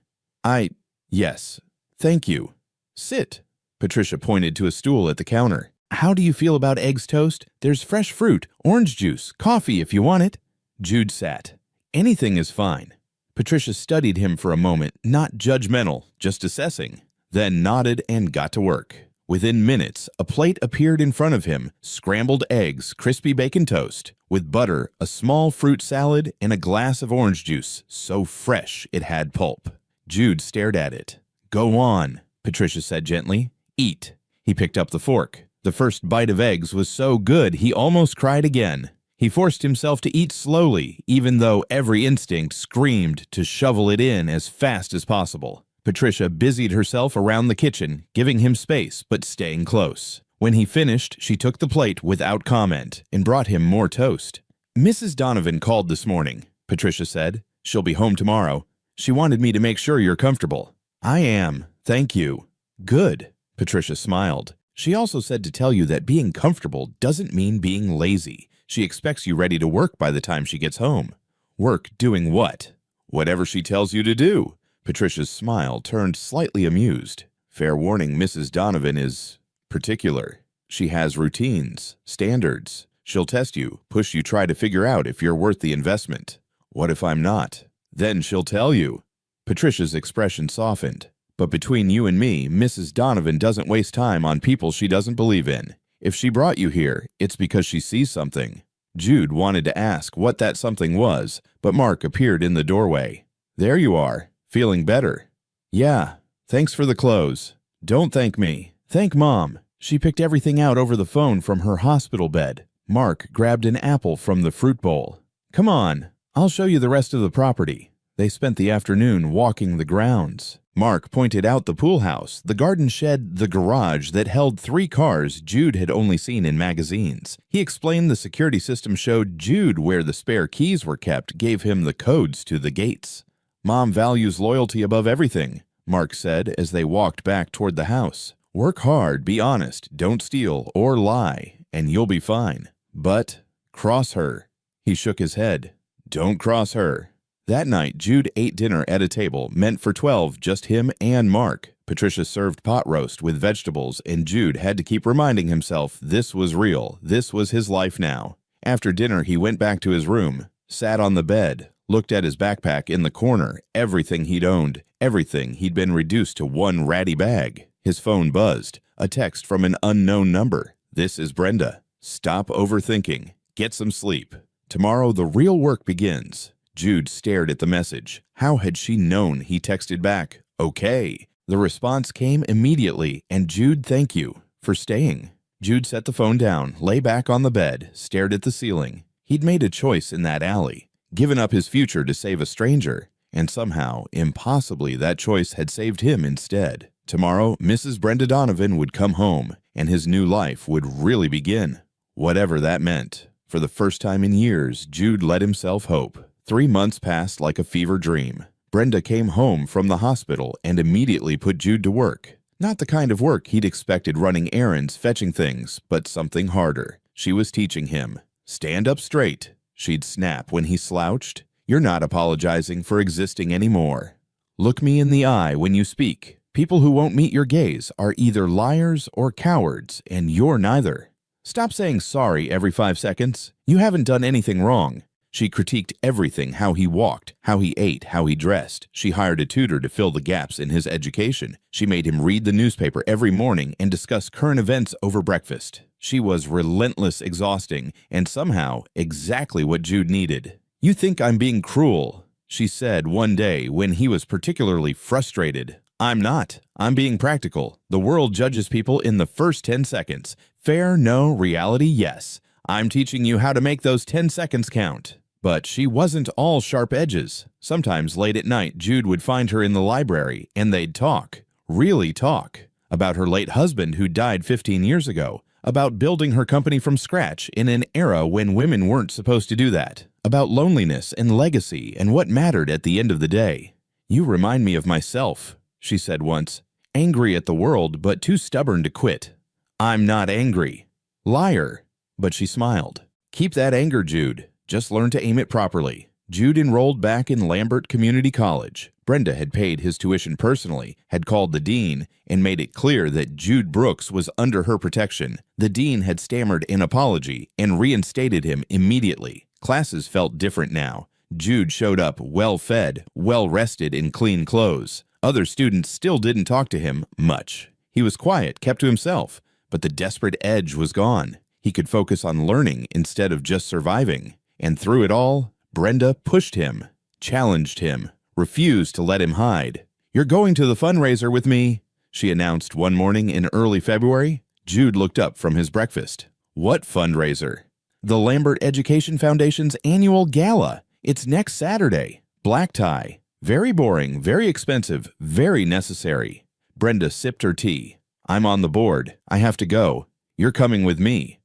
Yes. Thank you. Sit." Patricia pointed to a stool at the counter. "How do you feel about eggs toast? There's fresh fruit, orange juice, coffee if you want it." Jude sat. "Anything is fine." Patricia studied him for a moment, not judgmental, just assessing, then nodded and got to work. Within minutes, a plate appeared in front of him, scrambled eggs, crispy bacon toast, with butter, a small fruit salad, and a glass of orange juice, so fresh it had pulp. Jude stared at it. "Go on," Patricia said gently. "Eat." He picked up the fork. The first bite of eggs was so good he almost cried again. He forced himself to eat slowly, even though every instinct screamed to shovel it in as fast as possible. Patricia busied herself around the kitchen, giving him space but staying close. When he finished, she took the plate without comment and brought him more toast. "Mrs. Donovan called this morning," Patricia said. "She'll be home tomorrow. She wanted me to make sure you're comfortable." "I am, thank you." "Good," Patricia smiled. "She also said to tell you that being comfortable doesn't mean being lazy. She expects you ready to work by the time she gets home." "Work doing what?" "Whatever she tells you to do." Patricia's smile turned slightly amused. "Fair warning, Mrs. Donovan is particular." She has routines, standards. She'll test you, push you, try to figure out if you're worth the investment. What if I'm not? Then she'll tell you. Patricia's expression softened. But between you and me, Mrs. Donovan doesn't waste time on people she doesn't believe in. If she brought you here, it's because she sees something. Jude wanted to ask what that something was, but Mark appeared in the doorway. There you are, feeling better. Yeah, thanks for the clothes. Don't thank me. Thank Mom. She picked everything out over the phone from her hospital bed. Mark grabbed an apple from the fruit bowl. Come on, I'll show you the rest of the property. They spent the afternoon walking the grounds. Mark pointed out the pool house, the garden shed, the garage that held 3 cars Jude had only seen in magazines. He explained the security system showed Jude where the spare keys were kept, gave him the codes to the gates. Mom values loyalty above everything, Mark said as they walked back toward the house. Work hard, be honest, don't steal or lie, and you'll be fine. But cross her. He shook his head. Don't cross her. That night, Jude ate dinner at a table meant for 12, just him and Mark. Patricia served pot roast with vegetables, and Jude had to keep reminding himself this was real, this was his life now. After dinner, he went back to his room, sat on the bed, looked at his backpack in the corner, everything he'd owned, everything he'd been reduced to one ratty bag. His phone buzzed, a text from an unknown number. This is Brenda. Stop overthinking. Get some sleep. Tomorrow, the real work begins. Jude stared at the message. How had she known? He texted back, okay. The response came immediately, and Jude, thank you for staying. Jude set the phone down, lay back on the bed, stared at the ceiling. He'd made a choice in that alley, given up his future to save a stranger, and somehow, impossibly, that choice had saved him instead. Tomorrow, Mrs. Brenda Donovan would come home, and his new life would really begin, whatever that meant. For the first time in years, Jude let himself hope. 3 months passed like a fever dream. Brenda came home from the hospital and immediately put Jude to work. Not the kind of work he'd expected, running errands, fetching things, but something harder. She was teaching him. Stand up straight, she'd snap when he slouched. You're not apologizing for existing anymore. Look me in the eye when you speak. People who won't meet your gaze are either liars or cowards, and you're neither. Stop saying sorry every 5 seconds. You haven't done anything wrong. She critiqued everything, how he walked, how he ate, how he dressed. She hired a tutor to fill the gaps in his education. She made him read the newspaper every morning and discuss current events over breakfast. She was relentless, exhausting, and somehow exactly what Jude needed. You think I'm being cruel, she said one day when he was particularly frustrated. I'm not. I'm being practical. The world judges people in the first 10 seconds. Fair, no. Reality, yes. I'm teaching you how to make those 10 seconds count. But she wasn't all sharp edges. Sometimes late at night, Jude would find her in the library, and they'd talk, really talk, about her late husband who died 15 years ago, about building her company from scratch in an era when women weren't supposed to do that, about loneliness and legacy and what mattered at the end of the day. You remind me of myself, she said once, angry at the world but too stubborn to quit. I'm not angry. Liar. But she smiled. Keep that anger, Jude. Just learn to aim it properly. Jude enrolled back in Lambert Community College. Brenda had paid his tuition personally, had called the dean, and made it clear that Jude Brooks was under her protection. The dean had stammered an apology and reinstated him immediately. Classes felt different now. Jude showed up well-fed, well-rested in clean clothes. Other students still didn't talk to him much. He was quiet, kept to himself, but the desperate edge was gone. He could focus on learning instead of just surviving. And through it all, Brenda pushed him, challenged him, refused to let him hide. You're going to the fundraiser with me, she announced one morning in early February. Jude looked up from his breakfast. What fundraiser? The Lambert Education Foundation's annual gala. It's next Saturday. Black tie. Very boring, very expensive, very necessary. Brenda sipped her tea. I'm on the board. I have to go. You're coming with me.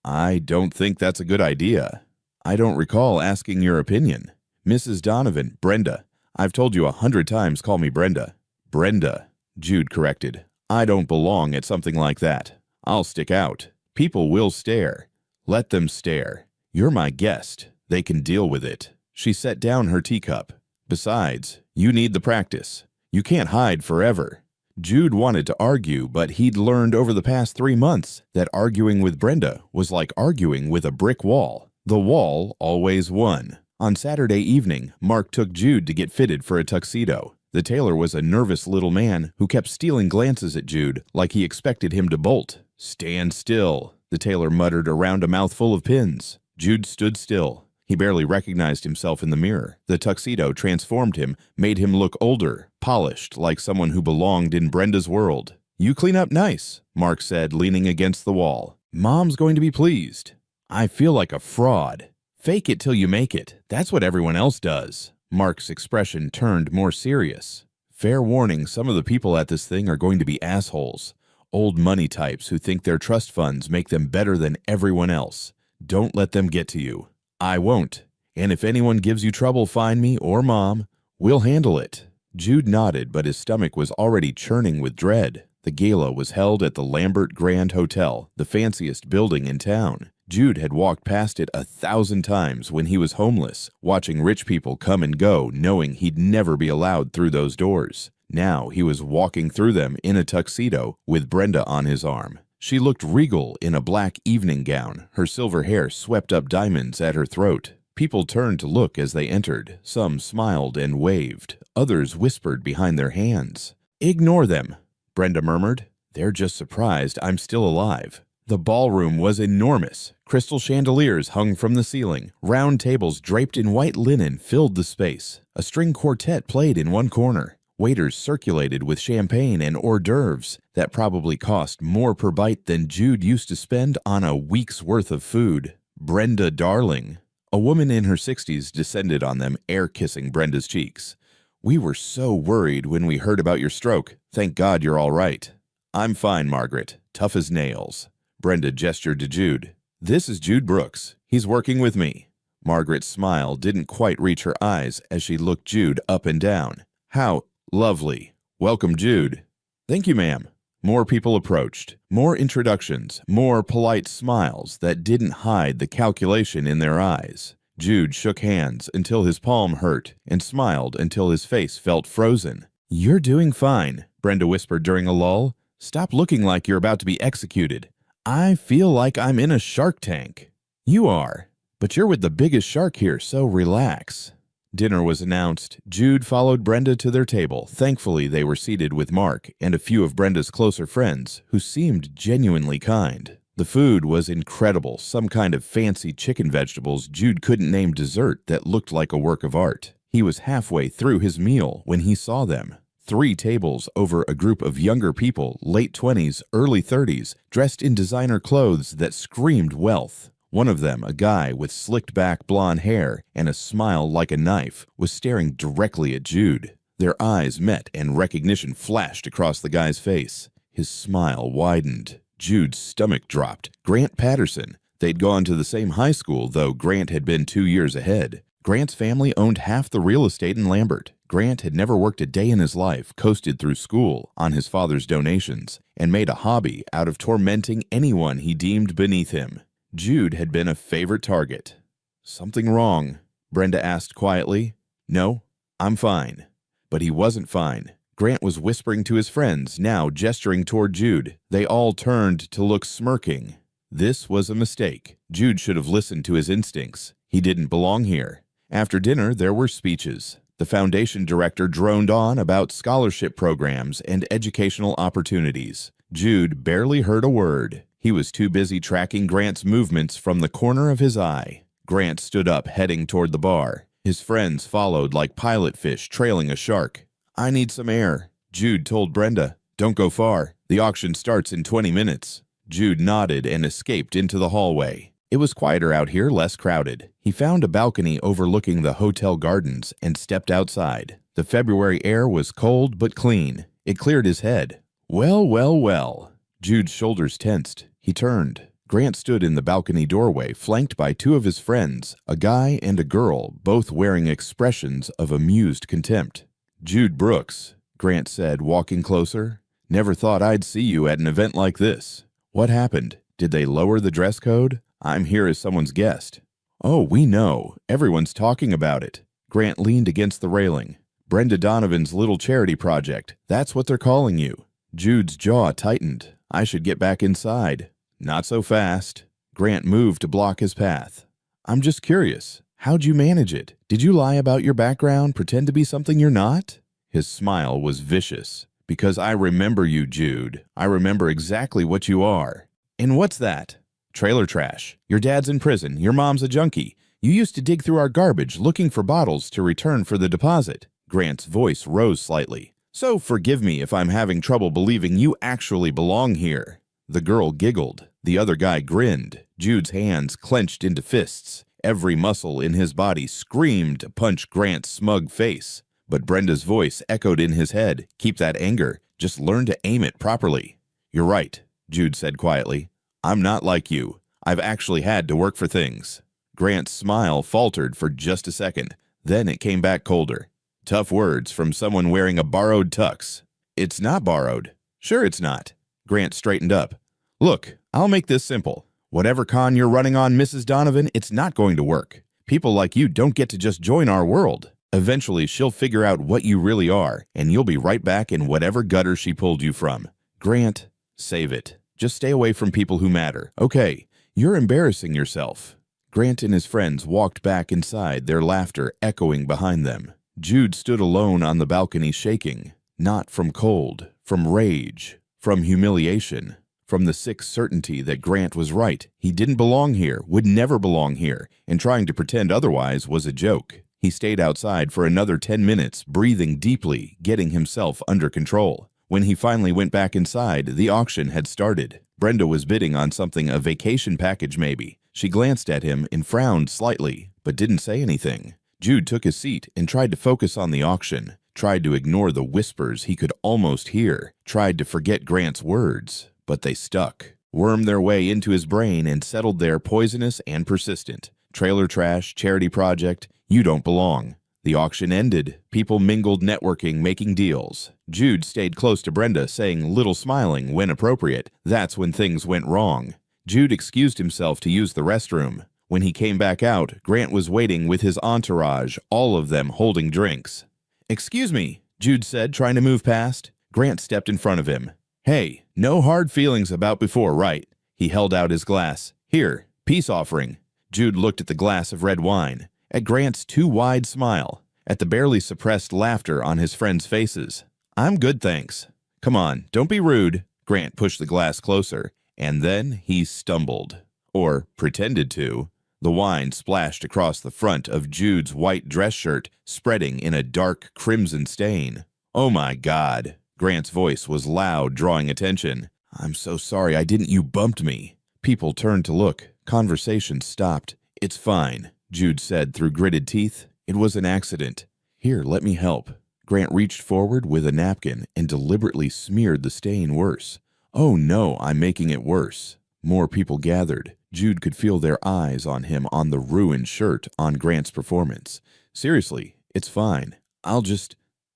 I don't think that's a good idea. I don't recall asking your opinion. Mrs. Donovan, Brenda. I've told you 100 times, call me Brenda. Brenda, Jude corrected. I don't belong at something like that. I'll stick out. People will stare. Let them stare. You're my guest. They can deal with it. She set down her teacup. Besides, you need the practice. You can't hide forever. Jude wanted to argue, but he'd learned over the past 3 months that arguing with Brenda was like arguing with a brick wall. The wall always won. On Saturday evening, Mark took Jude to get fitted for a tuxedo. The tailor was a nervous little man who kept stealing glances at Jude like he expected him to bolt. "Stand still," the tailor muttered around a mouthful of pins. Jude stood still. He barely recognized himself in the mirror. The tuxedo transformed him, made him look older, polished, like someone who belonged in Brenda's world. "You clean up nice," Mark said, leaning against the wall. "Mom's going to be pleased." "I feel like a fraud." "Fake it till you make it. That's what everyone else does." Mark's expression turned more serious. "Fair warning, some of the people at this thing are going to be assholes. Old money types who think their trust funds make them better than everyone else. Don't let them get to you." "I won't. And if anyone gives you trouble, find me or Mom. We'll handle it." Jude nodded, but his stomach was already churning with dread. The gala was held at the Lambert Grand Hotel, the fanciest building in town. Jude had walked past it 1,000 times when he was homeless, watching rich people come and go, knowing he'd never be allowed through those doors. Now he was walking through them in a tuxedo with Brenda on his arm. She looked regal in a black evening gown, her silver hair swept up diamonds at her throat. People turned to look as they entered. Some smiled and waved. Others whispered behind their hands. "Ignore them," Brenda murmured. "They're just surprised I'm still alive." The ballroom was enormous. Crystal chandeliers hung from the ceiling. Round tables draped in white linen filled the space. A string quartet played in one corner. Waiters circulated with champagne and hors d'oeuvres that probably cost more per bite than Jude used to spend on a week's worth of food. "Brenda, darling." A woman in her 60s descended on them, air-kissing Brenda's cheeks. "We were so worried when we heard about your stroke. Thank God you're all right." "I'm fine, Margaret. Tough as nails." Brenda gestured to Jude. "This is Jude Brooks. He's working with me." Margaret's smile didn't quite reach her eyes as she looked Jude up and down. "How lovely. Welcome, Jude." "Thank you, ma'am." More people approached. More introductions. More polite smiles that didn't hide the calculation in their eyes. Jude shook hands until his palm hurt and smiled until his face felt frozen. "You're doing fine," Brenda whispered during a lull. "Stop looking like you're about to be executed. I feel like I'm in a shark tank." "You are, but you're with the biggest shark here, so relax." Dinner was announced. Jude followed Brenda to their table. Thankfully, they were seated with Mark and a few of Brenda's closer friends, who seemed genuinely kind. The food was incredible, some kind of fancy chicken vegetables Jude couldn't name dessert that looked like a work of art. He was halfway through his meal when he saw them. 3 tables over a group of younger people, late 20s, early 30s, dressed in designer clothes that screamed wealth. One of them, a guy with slicked back blonde hair and a smile like a knife, was staring directly at Jude. Their eyes met and recognition flashed across the guy's face. His smile widened. Jude's stomach dropped. Grant Patterson. They'd gone to the same high school, though Grant had been 2 years ahead. Grant's family owned half the real estate in Lambert. Grant had never worked a day in his life, coasted through school on his father's donations, and made a hobby out of tormenting anyone he deemed beneath him. Jude had been a favorite target. "Something wrong?" Brenda asked quietly. "No, I'm fine." But he wasn't fine. Grant was whispering to his friends, now gesturing toward Jude. They all turned to look smirking. This was a mistake. Jude should have listened to his instincts. He didn't belong here. After dinner, there were speeches. The foundation director droned on about scholarship programs and educational opportunities. Jude barely heard a word. He was too busy tracking Grant's movements from the corner of his eye. Grant stood up, heading toward the bar. His friends followed like pilot fish trailing a shark. "I need some air," Jude told Brenda. "Don't go far. The auction starts in 20 minutes. Jude nodded and escaped into the hallway. It was quieter out here, less crowded. He found a balcony overlooking the hotel gardens and stepped outside. The February air was cold but clean. It cleared his head. Well, well, well. Jude's shoulders tensed. He turned. Grant stood in the balcony doorway, flanked by 2 of his friends, a guy and a girl, both wearing expressions of amused contempt. "Jude Brooks," Grant said, walking closer. "Never thought I'd see you at an event like this. What happened? Did they lower the dress code? I'm here as someone's guest." "Oh, we know. Everyone's talking about it." Grant leaned against the railing. "Brenda Donovan's little charity project. That's what they're calling you. Jude's jaw tightened. I should get back inside. Not so fast. Grant moved to block his path. I'm just curious. How'd you manage it? Did you lie about your background, pretend to be something you're not? His smile was vicious. Because I remember you, Jude. I remember exactly what you are. And what's that? Trailer trash. Your dad's in prison. Your mom's a junkie. You used to dig through our garbage looking for bottles to return for the deposit. Grant's voice rose slightly. So forgive me if I'm having trouble believing you actually belong here. The girl giggled. The other guy grinned. Jude's hands clenched into fists. Every muscle in his body screamed to punch Grant's smug face. But Brenda's voice echoed in his head. Keep that anger. Just learn to aim it properly. You're right, Jude said quietly. I'm not like you. I've actually had to work for things. Grant's smile faltered for just a second. Then it came back colder. Tough words from someone wearing a borrowed tux. It's not borrowed. Sure it's not. Grant straightened up. Look, I'll make this simple. Whatever con you're running on, Mrs. Donovan, it's not going to work. People like you don't get to just join our world. Eventually, she'll figure out what you really are, and you'll be right back in whatever gutter she pulled you from. Grant, save it. Just stay away from people who matter. Okay, you're embarrassing yourself. Grant and his friends walked back inside, their laughter echoing behind them. Jude stood alone on the balcony shaking, not from cold, from rage, from humiliation, from the sick certainty that Grant was right. He didn't belong here, would never belong here, and trying to pretend otherwise was a joke. He stayed outside for another 10 minutes, breathing deeply, getting himself under control. When he finally went back inside, the auction had started. Brenda was bidding on something, a vacation package maybe. She glanced at him and frowned slightly, but didn't say anything. Jude took his seat and tried to focus on the auction, tried to ignore the whispers he could almost hear, tried to forget Grant's words, but they stuck, wormed their way into his brain and settled there poisonous and persistent. Trailer trash, charity project, you don't belong. The auction ended. People mingled, networking, making deals. Jude stayed close to Brenda, saying little smiling when appropriate. That's when things went wrong. Jude excused himself to use the restroom. When he came back out, Grant was waiting with his entourage, all of them holding drinks. Excuse me, Jude said, trying to move past. Grant stepped in front of him. Hey, no hard feelings about before, right? He held out his glass. Here, peace offering. Jude looked at the glass of red wine, at Grant's too wide smile, at the barely suppressed laughter on his friends' faces. I'm good, thanks. Come on, don't be rude. Grant pushed the glass closer, and then he stumbled. Or pretended to. The wine splashed across the front of Jude's white dress shirt, spreading in a dark crimson stain. Oh my God. Grant's voice was loud, drawing attention. I'm so sorry, you bumped me. People turned to look. Conversation stopped. It's fine, Jude said through gritted teeth. It was an accident. Here, let me help. Grant reached forward with a napkin and deliberately smeared the stain worse. Oh no, I'm making it worse. More people gathered. Jude could feel their eyes on him, on the ruined shirt, on Grant's performance. Seriously, it's fine.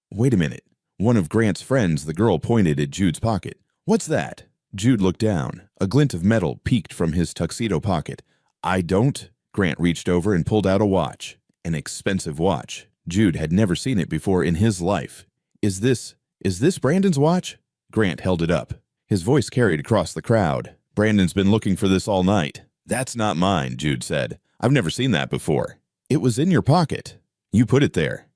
Wait a minute. One of Grant's friends, the girl, pointed at Jude's pocket. What's that? Jude looked down. A glint of metal peeked from his tuxedo pocket. Grant reached over and pulled out a watch. An expensive watch. Jude had never seen it before in his life. Is this Brandon's watch? Grant held it up. His voice carried across the crowd. Brandon's been looking for this all night. That's not mine, Jude said. I've never seen that before. It was in your pocket. You put it there.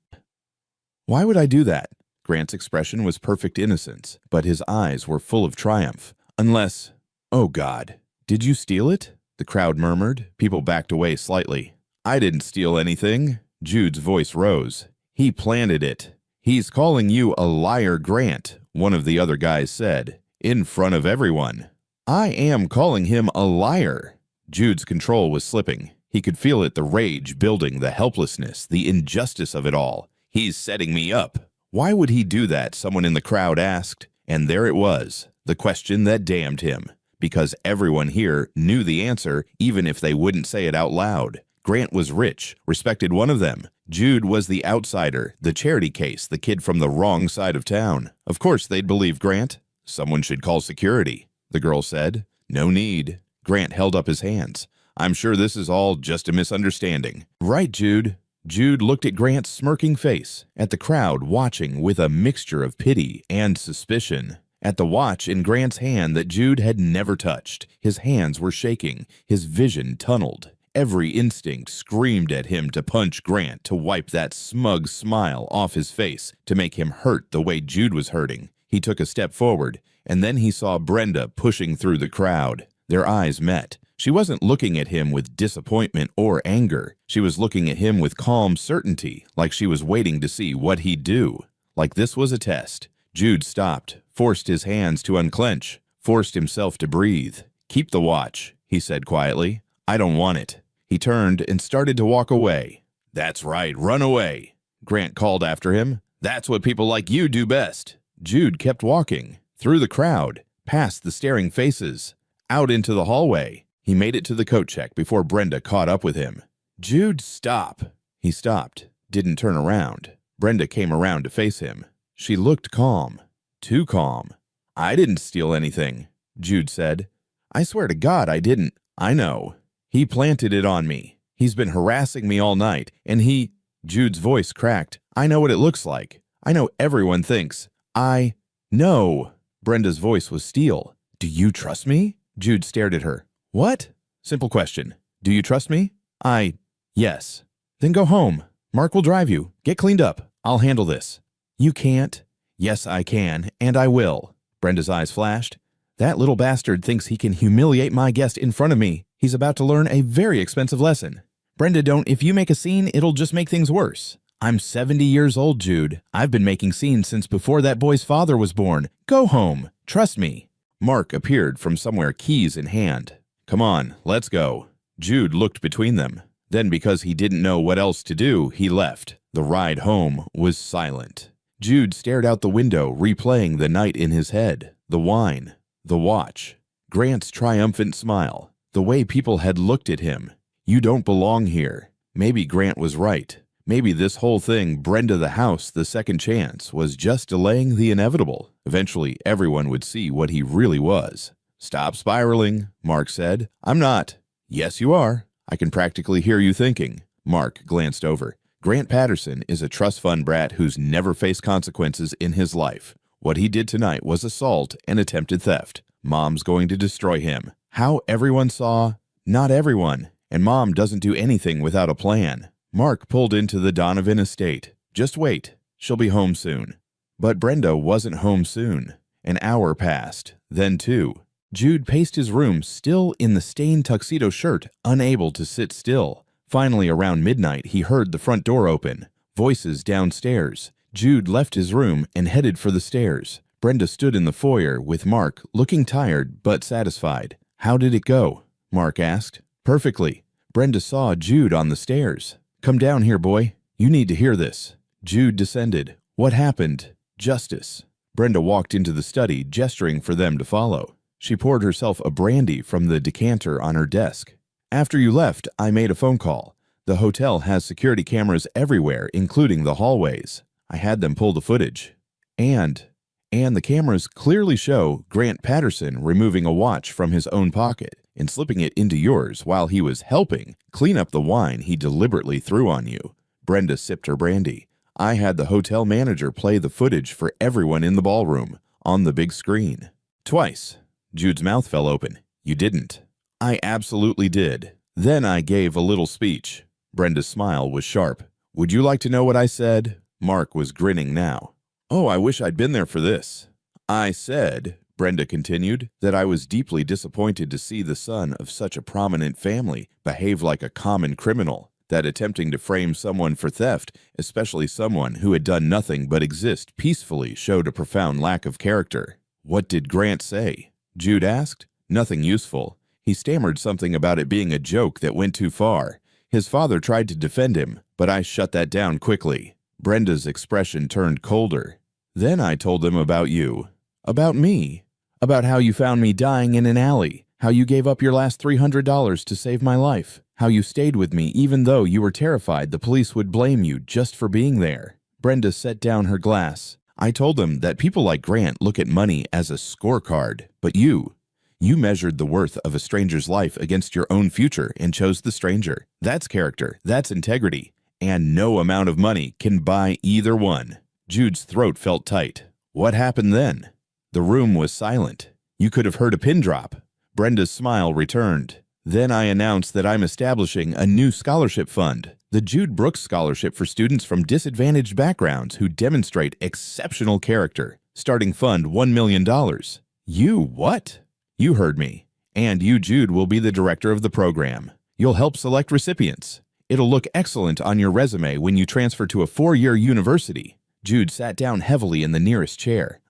Why would I do that? Grant's expression was perfect innocence, but his eyes were full of triumph. Unless, oh God, did you steal it? The crowd murmured. People backed away slightly. I didn't steal anything. Jude's voice rose. He planted it. He's calling you a liar, Grant, one of the other guys said, in front of everyone. I am calling him a liar. Jude's control was slipping. He could feel it, the rage building, the helplessness, the injustice of it all. He's setting me up. Why would he do that? Someone in the crowd asked. And there it was, the question that damned him. Because everyone here knew the answer, even if they wouldn't say it out loud. Grant was rich, respected one of them. Jude was the outsider, the charity case, the kid from the wrong side of town. Of course they'd believe Grant. Someone should call security, the girl said. No need. Grant held up his hands. I'm sure this is all just a misunderstanding. Right, Jude. Jude looked at Grant's smirking face, at the crowd watching with a mixture of pity and suspicion. at the watch in Grant's hand that Jude had never touched. His hands were shaking, his vision tunneled. Every instinct screamed at him to punch Grant, to wipe that smug smile off his face, to make him hurt the way Jude was hurting. He took a step forward, and then he saw Brenda pushing through the crowd. Their eyes met. She wasn't looking at him with disappointment or anger. She was looking at him with calm certainty, like she was waiting to see what he'd do. Like this was a test. Jude stopped, forced his hands to unclench, forced himself to breathe. "Keep the watch," he said quietly. "I don't want it." He turned and started to walk away. "That's right, run away," Grant called after him. "That's what people like you do best." Jude kept walking, through the crowd, past the staring faces, out into the hallway. He made it to the coat check before Brenda caught up with him. "Jude, stop." He stopped, didn't turn around. Brenda came around to face him. She looked calm, too calm. "I didn't steal anything," Jude said. "I swear to God I didn't." "I know. He planted it on me. He's been harassing me all night, and he—" Jude's voice cracked. "I know what it looks like. I know everyone thinks. I know." Brenda's voice was steel. "Do you trust me?" Jude stared at her. "What?" "Simple question. Do you trust me?" Yes." "Then go home. Mark will drive you. Get cleaned up. I'll handle this." "You can't." "Yes, I can, and I will." Brenda's eyes flashed. "That little bastard thinks he can humiliate my guest in front of me. He's about to learn a very expensive lesson. Brenda, don't, if you make a scene, it'll just make things worse. I'm 70 years old, Jude. I've been making scenes since before that boy's father was born. Go home. Trust me." Mark appeared from somewhere, keys in hand. "Come on, let's go." Jude looked between them. Then, because he didn't know what else to do, he left. The ride home was silent. Jude stared out the window, replaying the night in his head. The wine. The watch. Grant's triumphant smile. The way people had looked at him. You don't belong here. Maybe Grant was right. Maybe this whole thing, Brenda the house, the second chance, was just delaying the inevitable. Eventually, everyone would see what he really was. "Stop spiraling," Mark said. "I'm not." "Yes, you are. I can practically hear you thinking." Mark glanced over. Grant Patterson is a trust fund brat who's never faced consequences in his life. What he did tonight was assault and attempted theft. Mom's going to destroy him. How everyone saw? Not everyone. And Mom doesn't do anything without a plan. Mark pulled into the Donovan estate. Just wait. She'll be home soon. But Brenda wasn't home soon. An hour passed, then 2. Jude paced his room, still in the stained tuxedo shirt, unable to sit still. Finally, around midnight, he heard the front door open. Voices downstairs. Jude left his room and headed for the stairs. Brenda stood in the foyer with Mark, looking tired but satisfied. "How did it go?" Mark asked. "Perfectly." Brenda saw Jude on the stairs. "Come down here, boy. You need to hear this." Jude descended. "What happened?" "Justice." Brenda walked into the study, gesturing for them to follow. She poured herself a brandy from the decanter on her desk. "After you left, I made a phone call. The hotel has security cameras everywhere, including the hallways. I had them pull the footage. And the cameras clearly show Grant Patterson removing a watch from his own pocket and slipping it into yours while he was helping clean up the wine he deliberately threw on you." Brenda sipped her brandy. "I had the hotel manager play the footage for everyone in the ballroom, on the big screen. Twice." Jude's mouth fell open. "You didn't." "I absolutely did. Then I gave a little speech." Brenda's smile was sharp. "Would you like to know what I said?" Mark was grinning now. "Oh, I wish I'd been there for this." "I said," Brenda continued, "that I was deeply disappointed to see the son of such a prominent family behave like a common criminal, that attempting to frame someone for theft, especially someone who had done nothing but exist peacefully, showed a profound lack of character." "What did Grant say?" Jude asked. "Nothing useful. He stammered something about it being a joke that went too far. His father tried to defend him, but I shut that down quickly." Brenda's expression turned colder. "Then I told them about you." "About me?" "About how you found me dying in an alley, how you gave up your last $300 to save my life, how you stayed with me even though you were terrified the police would blame you just for being there." Brenda set down her glass. "I told them that people like Grant look at money as a scorecard, but you measured the worth of a stranger's life against your own future and chose the stranger. That's character, that's integrity, and no amount of money can buy either one." Jude's throat felt tight. "What happened then?" The room was silent. You could have heard a pin drop. Brenda's smile returned. Then I announced that I'm establishing a new scholarship fund, the Jude Brooks Scholarship for students from disadvantaged backgrounds who demonstrate exceptional character. Starting fund $1 million. You what? You heard me. And you, Jude, will be the director of the program. You'll help select recipients. It'll look excellent on your resume when you transfer to a 4-year university. Jude sat down heavily in the nearest chair.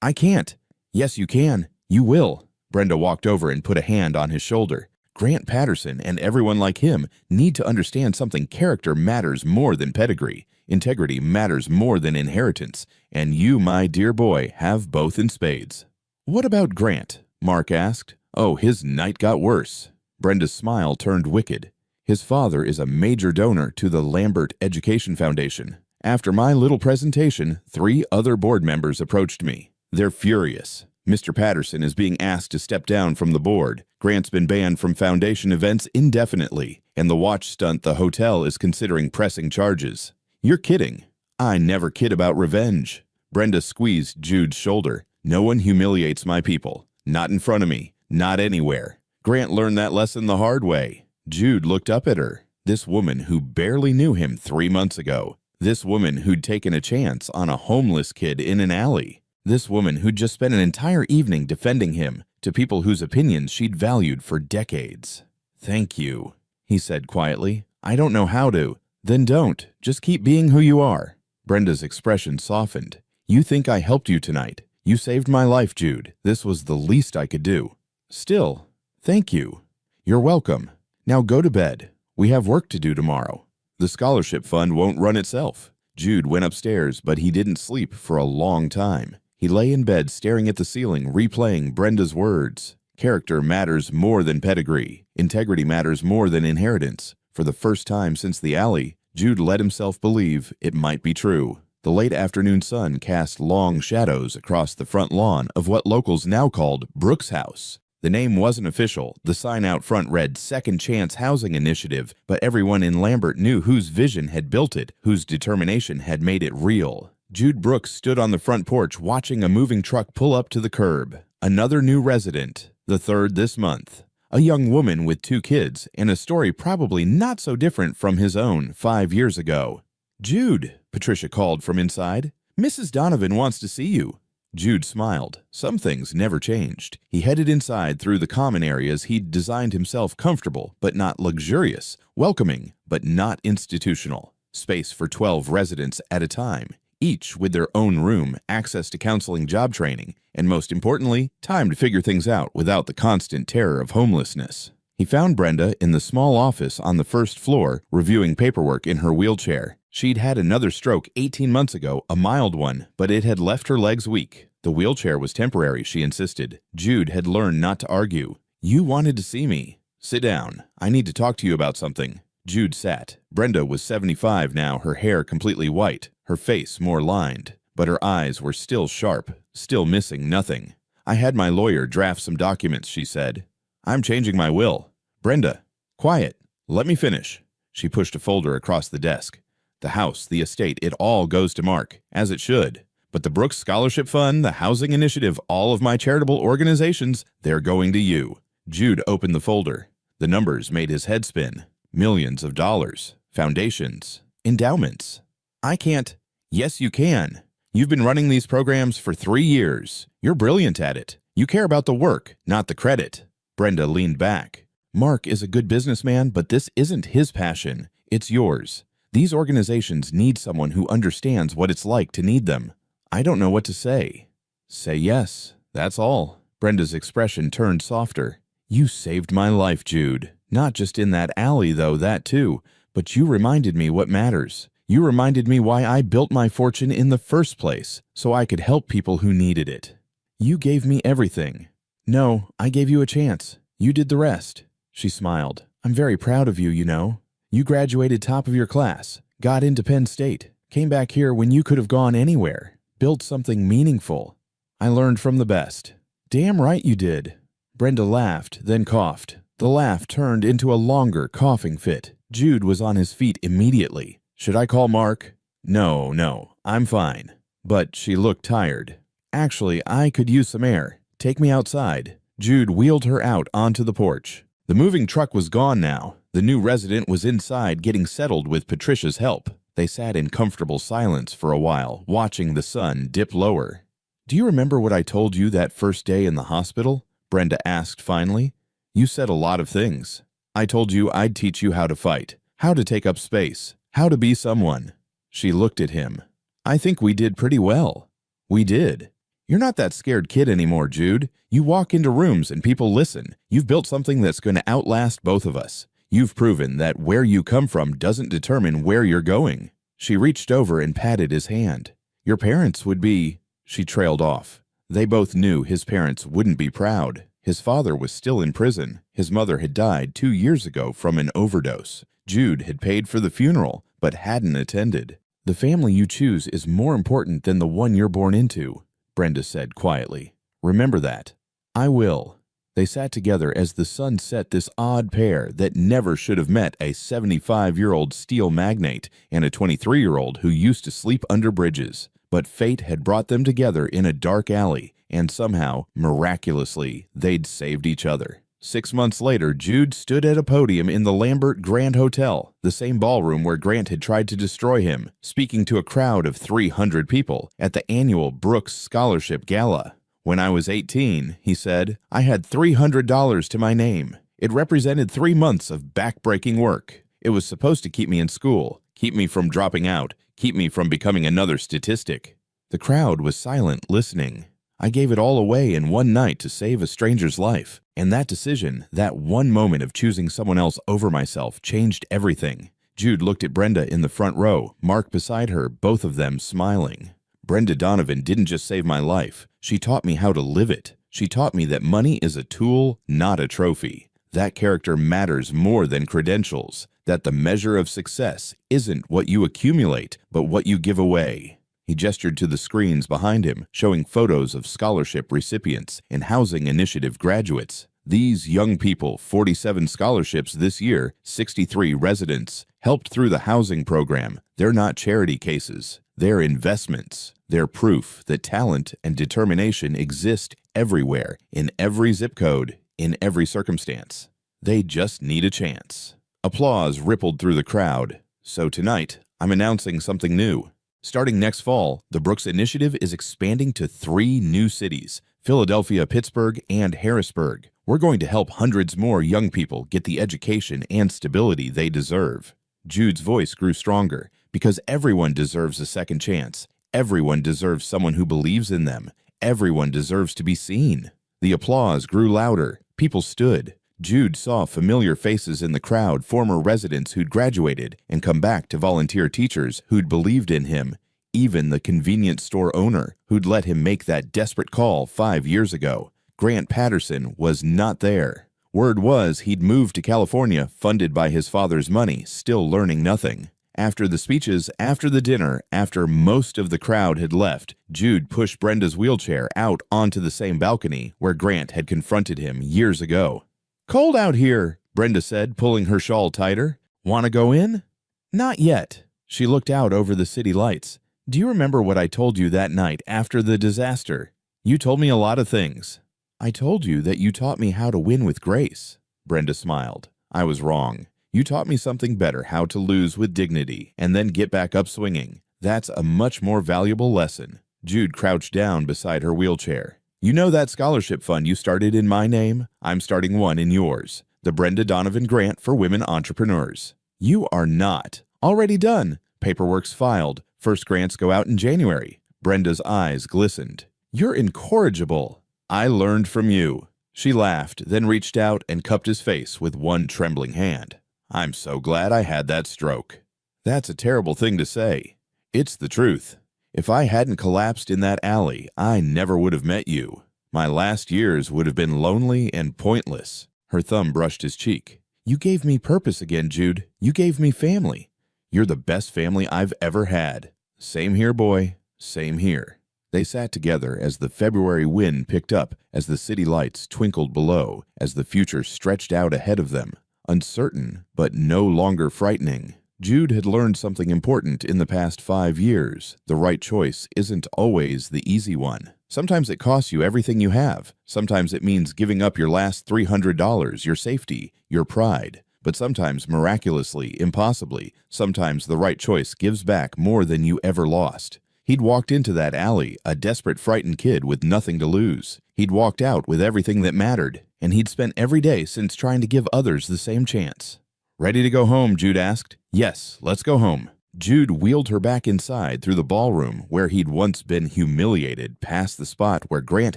I can't. Yes, you can. You will. Brenda walked over and put a hand on his shoulder. Grant Patterson and everyone like him need to understand something. Character matters more than pedigree. Integrity matters more than inheritance. And you, my dear boy, have both in spades. What about Grant? Mark asked. Oh, his night got worse. Brenda's smile turned wicked. His father is a major donor to the Lambert Education Foundation. After my little presentation, 3 other board members approached me. They're furious. Mr. Patterson is being asked to step down from the board. Grant's been banned from foundation events indefinitely, and the watch stunt the hotel is considering pressing charges. You're kidding. I never kid about revenge. Brenda squeezed Jude's shoulder. No one humiliates my people. Not in front of me. Not anywhere. Grant learned that lesson the hard way. Jude looked up at her. This woman who barely knew him 3 months ago. This woman who'd taken a chance on a homeless kid in an alley. This woman who'd just spent an entire evening defending him to people whose opinions she'd valued for decades. Thank you, he said quietly. I don't know how to. Then don't. Just keep being who you are. Brenda's expression softened. You think I helped you tonight. You saved my life, Jude. This was the least I could do. Still, thank you. You're welcome. Now go to bed. We have work to do tomorrow. The scholarship fund won't run itself. Jude went upstairs, but he didn't sleep for a long time. He lay in bed staring at the ceiling, replaying Brenda's words. Character matters more than pedigree. Integrity matters more than inheritance. For the first time since the alley, Jude let himself believe it might be true. The late afternoon sun cast long shadows across the front lawn of what locals now called Brooks House. The name wasn't official. The sign out front read Second Chance Housing Initiative, but everyone in Lambert knew whose vision had built it, whose determination had made it real. Jude Brooks stood on the front porch watching a moving truck pull up to the curb. Another new resident, the 3rd this month. A young woman with 2 kids, and a story probably not so different from his own 5 years ago. Jude, Patricia called from inside. Mrs. Donovan wants to see you. Jude smiled. Some things never changed. He headed inside through the common areas he'd designed himself comfortable, but not luxurious, welcoming, but not institutional. Space for 12 residents at a time, each with their own room, access to counseling, job training, and most importantly, time to figure things out without the constant terror of homelessness. He found Brenda in the small office on the 1st floor, reviewing paperwork in her wheelchair. She'd had another stroke 18 months ago, a mild one, but it had left her legs weak. The wheelchair was temporary, she insisted. Jude had learned not to argue. You wanted to see me. Sit down. I need to talk to you about something. Jude sat. Brenda was 75 now, her hair completely white, her face more lined, but her eyes were still sharp, still missing nothing. I had my lawyer draft some documents, she said. I'm changing my will. Brenda, quiet. Let me finish. She pushed a folder across the desk. The house, the estate, it all goes to Mark, as it should. But the Brooks Scholarship Fund, the Housing Initiative, all of my charitable organizations, they're going to you. Jude opened the folder. The numbers made his head spin. Millions of dollars. Foundations. Endowments. I can't. Yes, you can. You've been running these programs for 3 years. You're brilliant at it. You care about the work, not the credit. Brenda leaned back. Mark is a good businessman, but this isn't his passion. It's yours. These organizations need someone who understands what it's like to need them. I don't know what to say. Say yes. That's all. Brenda's expression turned softer. You saved my life, Jude. Not just in that alley, though, that too. But you reminded me what matters. You reminded me why I built my fortune in the first place, so I could help people who needed it. You gave me everything. No, I gave you a chance. You did the rest. She smiled. I'm very proud of you, you know. You graduated top of your class, got into Penn State, came back here when you could have gone anywhere, built something meaningful. I learned from the best. Damn right you did. Brenda laughed, then coughed. The laugh turned into a longer coughing fit. Jude was on his feet immediately. Should I call Mark? No, I'm fine. But she looked tired. Actually, I could use some air. Take me outside." Jude wheeled her out onto the porch. The moving truck was gone now. The new resident was inside getting settled with Patricia's help. They sat in comfortable silence for a while, watching the sun dip lower. "Do you remember what I told you that first day in the hospital?" Brenda asked finally. "You said a lot of things. I told you I'd teach you how to fight, how to take up space, how to be someone." She looked at him. "I think we did pretty well." "We did." "You're not that scared kid anymore, Jude. You walk into rooms and people listen. You've built something that's going to outlast both of us. You've proven that where you come from doesn't determine where you're going." She reached over and patted his hand. "Your parents would be—" She trailed off. They both knew his parents wouldn't be proud. His father was still in prison. His mother had died 2 years ago from an overdose. Jude had paid for the funeral, but hadn't attended. "The family you choose is more important than the one you're born into," Brenda said quietly. "Remember that." "I will." They sat together as the sun set this odd pair that never should have met, a 75-year-old steel magnate and a 23-year-old who used to sleep under bridges. But fate had brought them together in a dark alley, and somehow, miraculously, they'd saved each other. 6 months later, Jude stood at a podium in the Lambert Grand Hotel, the same ballroom where Grant had tried to destroy him, speaking to a crowd of 300 people at the annual Brooks Scholarship Gala. "When I was 18, he said, I had $300 to my name. It represented 3 months of back-breaking work. It was supposed to keep me in school, keep me from dropping out, keep me from becoming another statistic." The crowd was silent, listening. "I gave it all away in one night to save a stranger's life. And that decision, that one moment of choosing someone else over myself, changed everything." Jude looked at Brenda in the front row, Mark beside her, both of them smiling. "Brenda Donovan didn't just save my life. She taught me how to live it. She taught me that money is a tool, not a trophy. That character matters more than credentials. That the measure of success isn't what you accumulate, but what you give away." He gestured to the screens behind him, showing photos of scholarship recipients and housing initiative graduates. These young people, 47 scholarships this year, 63 residents, helped through the housing program. They're not charity cases. They're investments. They're proof that talent and determination exist everywhere, in every zip code, in every circumstance. They just need a chance. Applause rippled through the crowd. "So tonight, I'm announcing something new. Starting next fall, the Brooks Initiative is expanding to 3 new cities, Philadelphia, Pittsburgh, and Harrisburg. We're going to help hundreds more young people get the education and stability they deserve." Jude's voice grew stronger, because everyone deserves a second chance. Everyone deserves someone who believes in them. Everyone deserves to be seen. The applause grew louder. People stood. Jude saw familiar faces in the crowd, former residents who'd graduated and come back to volunteer, teachers who'd believed in him, even the convenience store owner who'd let him make that desperate call 5 years ago. Grant Patterson was not there. Word was he'd moved to California, funded by his father's money, still learning nothing. After the speeches, after the dinner, after most of the crowd had left, Jude pushed Brenda's wheelchair out onto the same balcony where Grant had confronted him years ago. "Cold out here," Brenda said, pulling her shawl tighter. "Want to go in?" "Not yet." She looked out over the city lights. "Do you remember what I told you that night after the disaster? You told me a lot of things." "I told you that you taught me how to win with grace." Brenda smiled. "I was wrong. You taught me something better, how to lose with dignity and then get back up swinging. That's a much more valuable lesson." Jude crouched down beside her wheelchair. "You know that scholarship fund you started in my name? I'm starting one in yours. The Brenda Donovan Grant for Women Entrepreneurs." "You are not." "Already done. Paperwork's filed. First grants go out in January." Brenda's eyes glistened. "You're incorrigible." "I learned from you." She laughed, then reached out and cupped his face with one trembling hand. "I'm so glad I had that stroke." "That's a terrible thing to say." "It's the truth. If I hadn't collapsed in that alley, I never would have met you. My last years would have been lonely and pointless." Her thumb brushed his cheek. "You gave me purpose again, Jude. You gave me family. You're the best family I've ever had." "Same here, boy. Same here." They sat together as the February wind picked up, as the city lights twinkled below, as the future stretched out ahead of them, uncertain but no longer frightening. Jude had learned something important in the past 5 years. The right choice isn't always the easy one. Sometimes it costs you everything you have. Sometimes it means giving up your last $300, your safety, your pride. But sometimes, miraculously, impossibly, sometimes the right choice gives back more than you ever lost. He'd walked into that alley, a desperate, frightened kid with nothing to lose. He'd walked out with everything that mattered, and he'd spent every day since trying to give others the same chance. "Ready to go home?" Jude asked. "Yes, let's go home." Jude wheeled her back inside through the ballroom where he'd once been humiliated, past the spot where Grant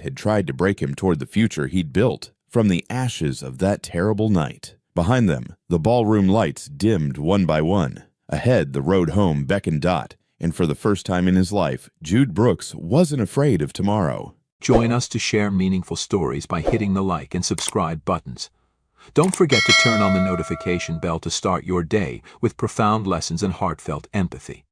had tried to break him toward the future he'd built from the ashes of that terrible night. Behind them, the ballroom lights dimmed one by one. Ahead, the road home beckoned Dot, and for the first time in his life, Jude Brooks wasn't afraid of tomorrow. Join us to share meaningful stories by hitting the like and subscribe buttons. Don't forget to turn on the notification bell to start your day with profound lessons and heartfelt empathy.